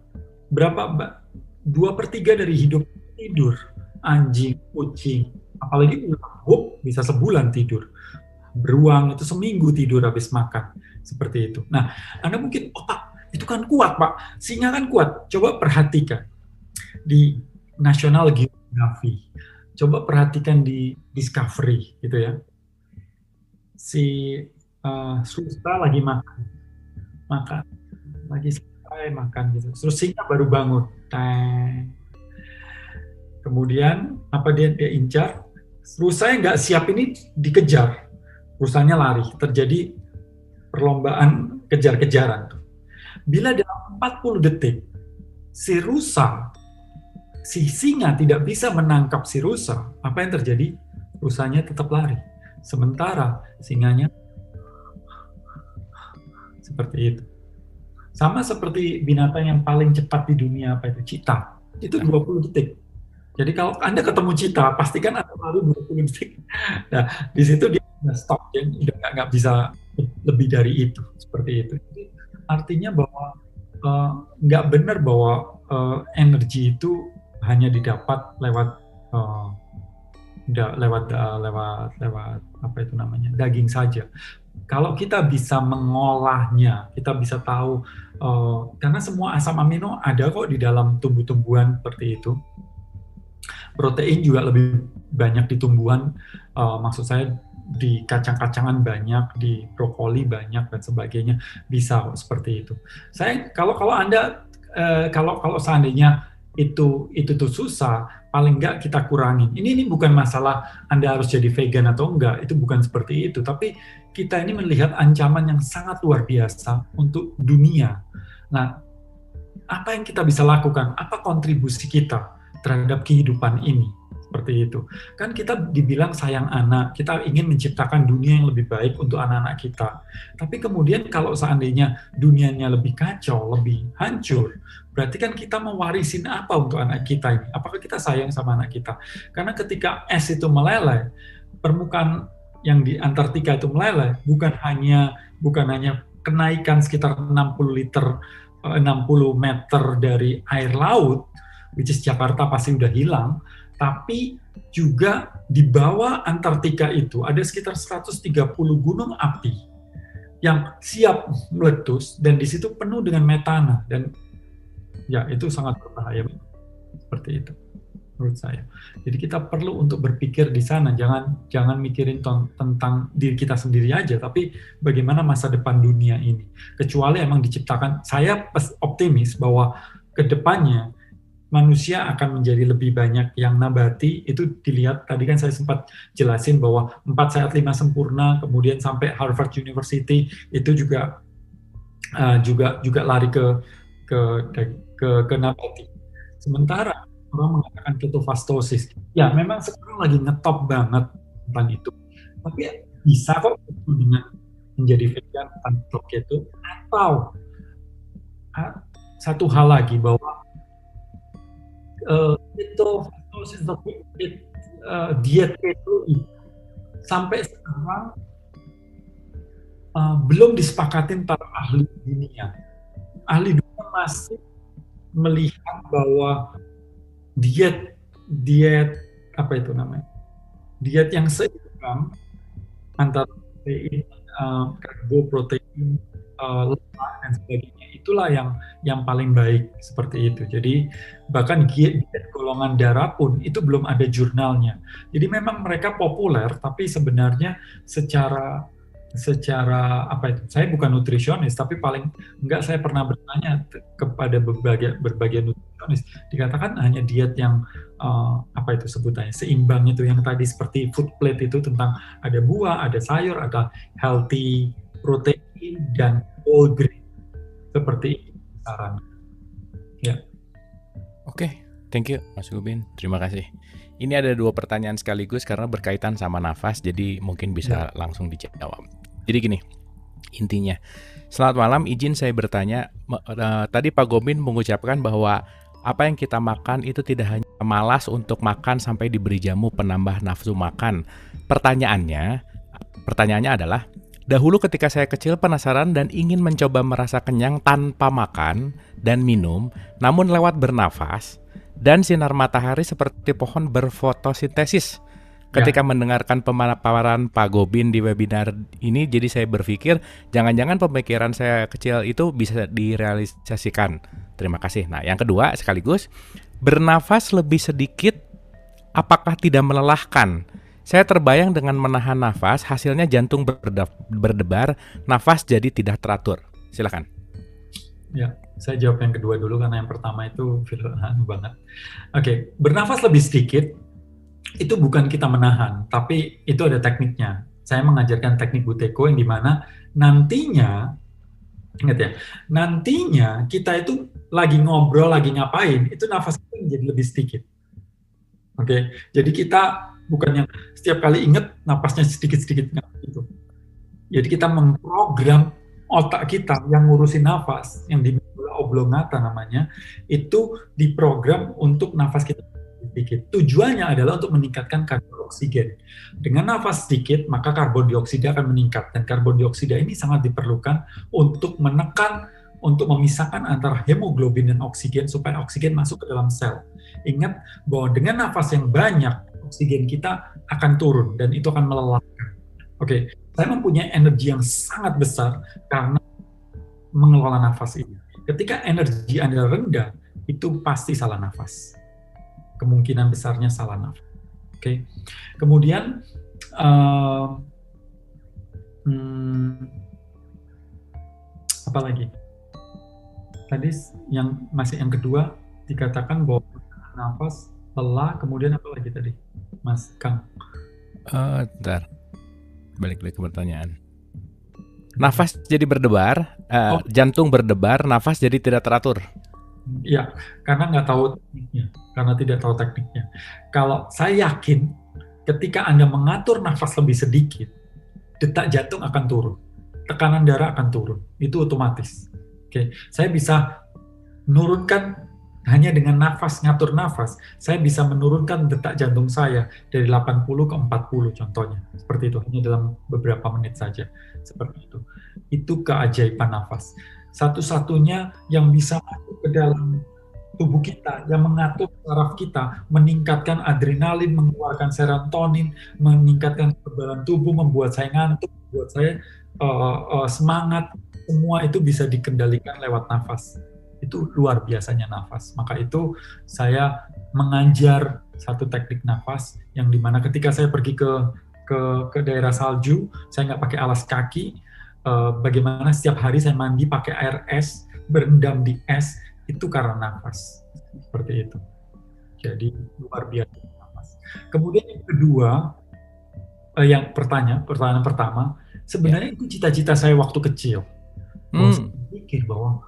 2/3 dari hidup tidur. Anjing, kucing, apalagi ular, bisa sebulan tidur. Beruang itu seminggu tidur habis makan, seperti itu. Nah, Anda mungkin, Pak, itu kan kuat, Pak. Singa kan kuat. Coba perhatikan di National Geographic Coba perhatikan di Discovery gitu ya. Si rusa lagi makan, lagi selesai makan gitu. Terus singa baru bangun. Teng. Kemudian apa dia incar? Rusa yang nggak siap ini dikejar. Rusanya lari. Terjadi perlombaan kejar-kejaran. Bila dalam 40 detik si singa tidak bisa menangkap si rusa, apa yang terjadi? Rusanya tetap lari. Sementara singanya seperti itu. Sama seperti binatang yang paling cepat di dunia, apa itu? Cheetah. Itu 20 detik. Jadi kalau Anda ketemu cheetah, pastikan Anda lari 20 detik. Nah, di situ dia udah stop, dia udah nggak bisa lebih dari itu, seperti itu. Jadi, artinya bahwa nggak benar bahwa energi itu hanya didapat lewat apa itu namanya, daging saja. Kalau kita bisa mengolahnya, kita bisa tahu karena semua asam amino ada kok di dalam tumbuh-tumbuhan seperti itu. Protein juga lebih banyak di tumbuhan, maksud saya di kacang-kacangan banyak, di brokoli banyak dan sebagainya, bisa seperti itu. Saya kalau Anda kalau seandainya itu tuh susah, paling enggak kita kurangin. Ini bukan masalah Anda harus jadi vegan atau enggak, itu bukan seperti itu, tapi kita ini melihat ancaman yang sangat luar biasa untuk dunia. Nah, apa yang kita bisa lakukan? Apa kontribusi kita terhadap kehidupan ini? Seperti itu. Kan kita dibilang sayang anak, kita ingin menciptakan dunia yang lebih baik untuk anak-anak kita. Tapi kemudian kalau seandainya dunianya lebih kacau, lebih hancur, berarti kan kita mewarisin apa untuk anak kita ini? Apakah kita sayang sama anak kita? Karena ketika es itu meleleh, permukaan yang di Antartika itu meleleh, bukan hanya kenaikan sekitar 60 meter dari air laut, which is Jakarta pasti udah hilang, tapi juga di bawah Antartika itu ada sekitar 130 gunung api yang siap meletus, dan di situ penuh dengan metana, dan ya itu sangat berbahaya seperti itu menurut saya. Jadi kita perlu untuk berpikir di sana, jangan mikirin tentang diri kita sendiri aja, tapi bagaimana masa depan dunia ini. Kecuali emang diciptakan, saya optimis bahwa ke depannya manusia akan menjadi lebih banyak yang nabati. Itu dilihat tadi kan saya sempat jelasin bahwa 4 sehat 5 sempurna, kemudian sampai Harvard University itu juga lari ke nabati. Sementara orang mengatakan ketofastosis, ya memang sekarang lagi ngetop banget tentang itu, tapi bisa kok dengan menjadi vegan tanpa keto. Atau satu hal lagi, bahwa ketofastosis atau diet keto itu sampai sekarang belum disepakatin para ahli dunia. Ahli dunia masih melihat bahwa diet apa itu namanya, diet yang seimbang antara protein, karbo, protein, lemak dan sebagainya, itulah yang paling baik seperti itu. Jadi bahkan diet golongan darah pun itu belum ada jurnalnya. Jadi memang mereka populer, tapi sebenarnya secara apa itu, saya bukan nutrisionis, tapi paling enggak saya pernah bertanya kepada berbagai nutrisionis, dikatakan hanya diet yang apa itu sebutannya, seimbang itu, yang tadi seperti food plate itu, tentang ada buah, ada sayur, ada healthy protein dan whole grain, seperti itu saran. Ya. Oke, thank you Mas Gubin, terima kasih. Ini ada 2 pertanyaan sekaligus karena berkaitan sama nafas, jadi mungkin bisa langsung dijawab. Jadi gini, intinya, selamat malam, izin saya bertanya, tadi Pak Gubin mengucapkan bahwa apa yang kita makan itu tidak hanya malas untuk makan sampai diberi jamu penambah nafsu makan. Pertanyaannya adalah, dahulu ketika saya kecil penasaran dan ingin mencoba merasa kenyang tanpa makan dan minum, namun lewat bernafas dan sinar matahari seperti pohon berfotosintesis. Ketika mendengarkan pemaparan Pak Gubin di webinar ini, jadi saya berpikir jangan-jangan pemikiran saya kecil itu bisa direalisasikan. Terima kasih. Nah, yang kedua sekaligus, bernafas lebih sedikit apakah tidak melelahkan? Saya terbayang dengan menahan nafas, hasilnya jantung berdebar, nafas jadi tidak teratur. Silakan. Ya, saya jawab yang kedua dulu karena yang pertama itu banget. Oke, bernafas lebih sedikit itu bukan kita menahan, tapi itu ada tekniknya. Saya mengajarkan teknik Buteyko yang dimana nantinya, ingat ya, nantinya kita itu lagi ngobrol, lagi ngapain, itu nafas kita menjadi lebih sedikit. Oke, jadi kita bukan yang setiap kali ingat napasnya sedikit-sedikit gitu. Jadi kita memprogram otak kita yang ngurusin nafas, yang di oblongata namanya, itu diprogram untuk nafas kita sedikit. Tujuannya adalah untuk meningkatkan kadar oksigen. Dengan nafas sedikit, maka karbon dioksida akan meningkat. Dan karbon dioksida ini sangat diperlukan untuk menekan, untuk memisahkan antara hemoglobin dan oksigen supaya oksigen masuk ke dalam sel. Ingat bahwa dengan nafas yang banyak, oksigen kita akan turun dan itu akan melelahkan. Oke, saya mempunyai energi yang sangat besar karena mengelola nafas ini. Ketika energi Anda rendah, itu pasti salah nafas. Kemungkinan besarnya salah nafas. Oke. Kemudian apa lagi? Tadi yang kedua dikatakan bahwa nafas, lelah, kemudian apa lagi tadi, Mas Kang? Bentar. Balik lagi ke pertanyaan. Nafas jadi berdebar, jantung berdebar, nafas jadi tidak teratur. Ya, karena nggak tahu tekniknya, karena tidak tahu tekniknya. Kalau saya yakin, ketika Anda mengatur nafas lebih sedikit, detak jantung akan turun, tekanan darah akan turun, itu otomatis. Oke, saya bisa menurunkan hanya dengan nafas, ngatur nafas, saya bisa menurunkan detak jantung saya dari 80 ke 40 contohnya. Seperti itu, hanya dalam beberapa menit saja. Seperti itu. Itu keajaiban nafas. Satu-satunya yang bisa masuk ke dalam tubuh kita, yang mengatur saraf kita, meningkatkan adrenalin, mengeluarkan serotonin, meningkatkan kekebalan tubuh, membuat saya ngantuk, membuat saya semangat, semua itu bisa dikendalikan lewat nafas. Itu luar biasanya nafas. Maka itu saya mengajar satu teknik nafas yang dimana ketika saya pergi ke daerah salju, saya nggak pakai alas kaki. Bagaimana setiap hari saya mandi pakai air es, berendam di es, itu karena nafas. Seperti itu. Jadi luar biasa nafas. Kemudian yang kedua, pertanyaan pertama, sebenarnya itu cita-cita saya waktu kecil. Saya pikir bahwa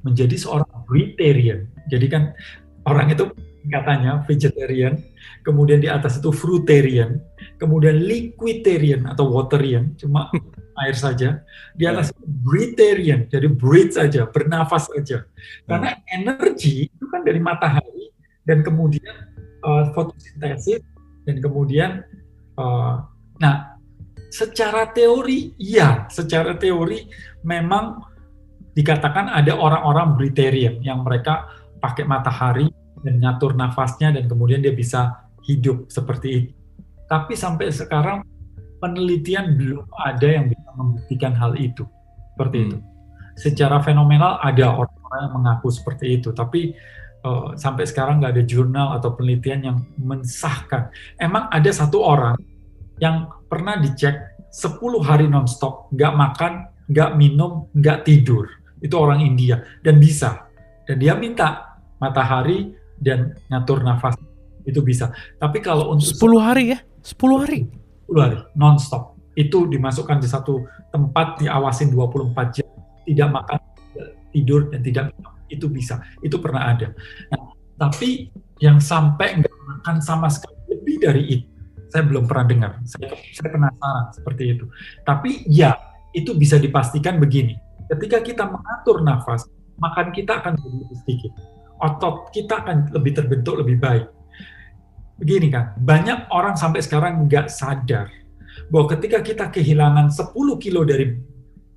menjadi seorang vegetarian. Jadi kan orang itu katanya vegetarian, kemudian di atas itu fruitarian, kemudian liquidarian atau waterian, cuma air saja. Di atas itu breatharian, jadi breathe saja, bernafas saja. Karena energi itu kan dari matahari dan kemudian fotosintesis dan kemudian secara teori memang dikatakan ada orang-orang breatharian yang mereka pakai matahari dan ngatur nafasnya dan kemudian dia bisa hidup seperti itu. Tapi sampai sekarang penelitian belum ada yang bisa membuktikan hal itu. Seperti itu. Secara fenomenal ada orang-orang yang mengaku seperti itu, tapi sampai sekarang nggak ada jurnal atau penelitian yang mensahkan. Emang ada satu orang yang pernah dicek 10 hari nonstop, nggak makan, nggak minum, nggak tidur. Itu orang India, dan bisa. Dan dia minta matahari dan ngatur nafas, itu bisa. Tapi kalau untuk 10 hari ya? 10 hari? 10 hari, non-stop. Itu dimasukkan di satu tempat, diawasin 24 jam, tidak makan, tidak tidur, dan tidak minum. Itu bisa, itu pernah ada. Nah, tapi yang sampai nggak makan sama sekali lebih dari itu, saya belum pernah dengar. Saya penasaran seperti itu. Tapi ya, itu bisa dipastikan begini. Ketika kita mengatur nafas, makan kita akan lebih sedikit. Otot kita akan lebih terbentuk lebih baik. Begini kan, banyak orang sampai sekarang nggak sadar bahwa ketika kita kehilangan 10 kilo dari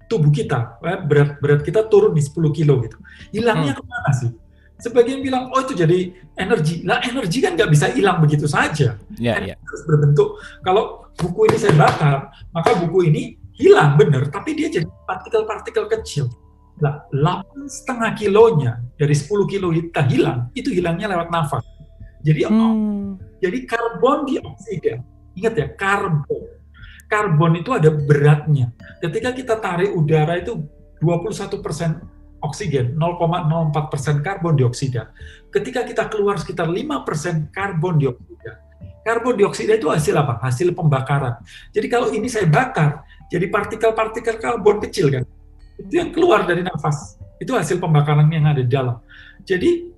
tubuh kita, berat kita turun di 10 kilo gitu. Hilangnya kemana sih? Sebagian bilang, oh itu jadi energi. Lah energi kan nggak bisa hilang begitu saja. Harus berbentuk. Kalau buku ini saya bakar, maka buku ini hilang benar, tapi dia jadi partikel-partikel kecil. Nah, 8,5 kilonya dari 10 kilo kita hilang, itu hilangnya lewat nafas. Jadi jadi karbon dioksida, ingat ya, karbon itu ada beratnya. Ketika kita tarik udara itu 21% oksigen, 0,04% karbon dioksida. Ketika kita keluar sekitar 5% karbon dioksida. Karbon dioksida itu hasil apa? Hasil pembakaran. Jadi kalau ini saya bakar, jadi partikel-partikel karbon kecil kan. Itu yang keluar dari nafas. Itu hasil pembakaran yang ada di dalam. Jadi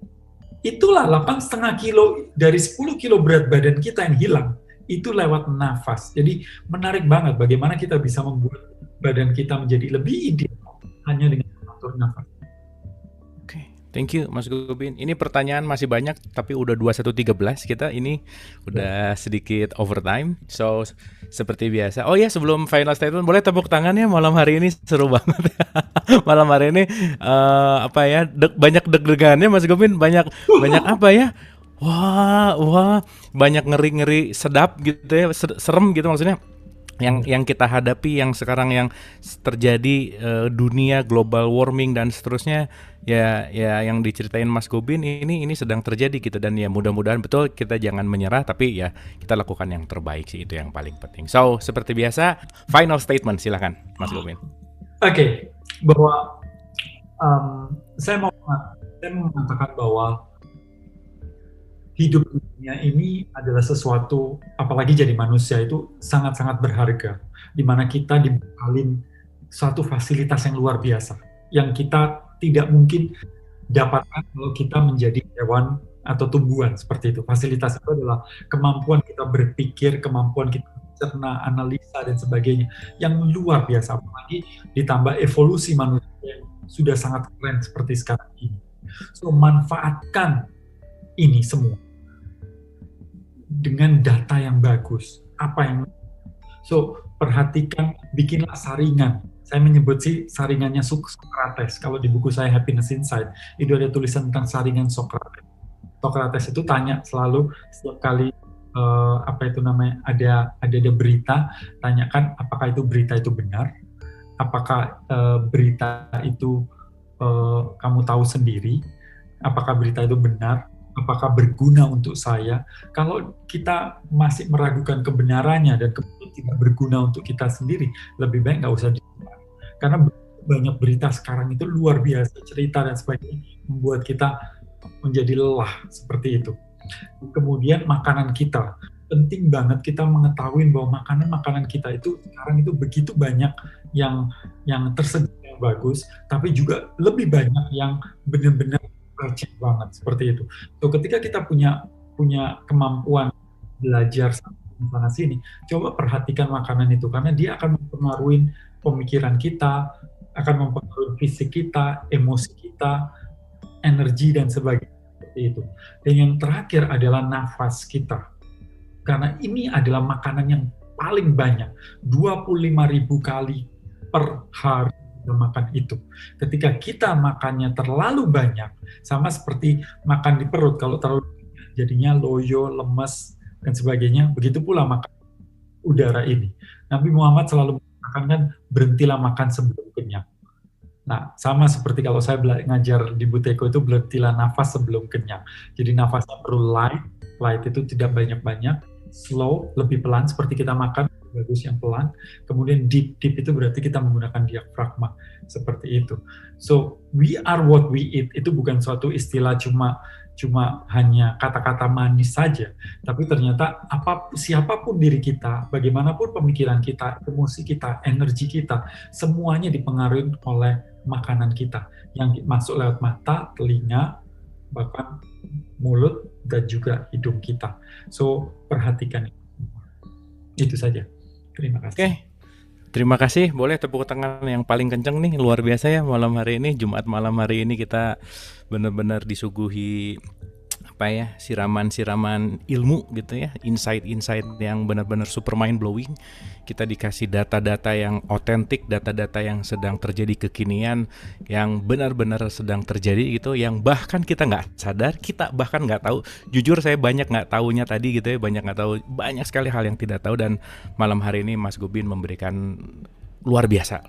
itulah 8,5 kilo dari 10 kilo berat badan kita yang hilang. Itu lewat nafas. Jadi menarik banget bagaimana kita bisa membuat badan kita menjadi lebih ideal hanya dengan mengatur nafas. Thank you Mas Gobin. Ini pertanyaan masih banyak tapi udah 21.13 kita ini udah sedikit overtime. So seperti biasa. Oh ya, sebelum final statement boleh tepuk tangan ya, malam hari ini seru banget. Malam hari ini banyak deg-degannya Mas Gobin, banyak apa ya? Wah, banyak ngeri-ngeri sedap gitu ya, serem gitu maksudnya. Yang kita hadapi yang sekarang yang terjadi, dunia global warming dan seterusnya ya yang diceritain Mas Gobin ini sedang terjadi gitu, dan ya mudah-mudahan betul kita jangan menyerah tapi ya kita lakukan yang terbaik sih, itu yang paling penting. So seperti biasa final statement silakan Mas Gobin. Oke, bahwa saya mau mengatakan bahwa hidup dunia ini adalah sesuatu, apalagi jadi manusia itu sangat-sangat berharga, di mana kita dibekalin suatu fasilitas yang luar biasa, yang kita tidak mungkin dapatkan kalau kita menjadi hewan atau tumbuhan seperti itu. Fasilitas itu adalah kemampuan kita berpikir, kemampuan kita mencerna, analisa, dan sebagainya, yang luar biasa, apalagi ditambah evolusi manusia yang sudah sangat keren seperti sekarang ini. So, manfaatkan ini semua dengan data yang bagus. Perhatikan, bikinlah saringan. Saya menyebut sih saringannya Socrates. Kalau di buku saya Happiness Inside, itu ada tulisan tentang saringan Socrates. Socrates itu tanya selalu setiap kali ada berita, tanyakan apakah itu berita itu benar, apakah berita itu kamu tahu sendiri, apakah berita itu benar, apakah berguna untuk saya. Kalau kita masih meragukan kebenarannya dan kemudian tidak berguna untuk kita sendiri, lebih baik nggak usah disebar. Karena banyak berita sekarang itu luar biasa, cerita dan sebagainya, membuat kita menjadi lelah seperti itu. Kemudian makanan kita, penting banget kita mengetahui bahwa makanan kita itu sekarang itu begitu banyak yang tersedia yang bagus, tapi juga lebih banyak yang benar-benar receh banget seperti itu. So, ketika kita punya kemampuan belajar sana sini, coba perhatikan makanan itu, karena dia akan mempengaruhi pemikiran kita, akan mempengaruhi fisik kita, emosi kita, energi dan sebagainya seperti itu. Dan yang terakhir adalah nafas kita, karena ini adalah makanan yang paling banyak, 25.000 kali per hari makan itu. Ketika kita makannya terlalu banyak, sama seperti makan di perut, kalau terlalu banyak jadinya loyo, lemes dan sebagainya. Begitu pula makan udara ini. Nabi Muhammad selalu mengatakan kan, berhentilah makan sebelum kenyang. Nah, sama seperti kalau saya ngajar di Buteko itu, berhentilah nafas sebelum kenyang. Jadi nafasnya perlu light itu tidak banyak-banyak, slow, lebih pelan seperti kita makan, bagus yang pelan. Kemudian deep itu berarti kita menggunakan diafragma seperti itu. So we are what we eat, itu bukan suatu istilah cuma hanya kata-kata manis saja, tapi ternyata siapapun diri kita, bagaimanapun pemikiran kita, emosi kita, energi kita, semuanya dipengaruhi oleh makanan kita yang masuk lewat mata, telinga, bahkan mulut dan juga hidung kita. So perhatikan itu saja. Terima kasih. Oke. Terima kasih. Boleh tepuk tangan yang paling kenceng nih, luar biasa ya malam hari ini, Jumat malam hari ini kita benar-benar disuguhi siraman ilmu gitu ya, insight yang benar-benar super mind blowing. Kita dikasih data-data yang otentik, data-data yang sedang terjadi kekinian, yang benar-benar sedang terjadi gitu, yang bahkan kita nggak sadar, kita bahkan nggak tahu. Jujur saya banyak nggak tahunya tadi gitu ya, banyak sekali hal yang tidak tahu, dan malam hari ini Mas Gobin memberikan luar biasa.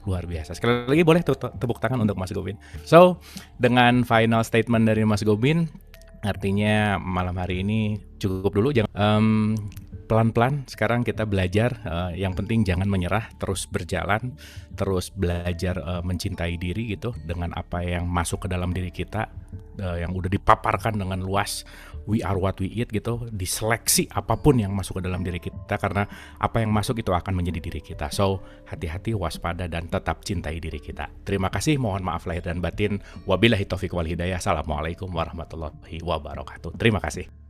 Sekali lagi boleh tepuk tangan untuk Mas Gobin. So dengan final statement dari Mas Gobin, Artinya malam hari ini cukup dulu, jangan pelan-pelan sekarang kita belajar, yang penting jangan menyerah, terus berjalan, terus belajar mencintai diri gitu dengan apa yang masuk ke dalam diri kita, yang udah dipaparkan dengan luas. We are what we eat gitu, diseleksi apapun yang masuk ke dalam diri kita, karena apa yang masuk itu akan menjadi diri kita. So, hati-hati, waspada, dan tetap cintai diri kita. Terima kasih, mohon maaf lahir dan batin. Wabillahi taufiq wal hidayah. Assalamualaikum warahmatullahi wabarakatuh. Terima kasih.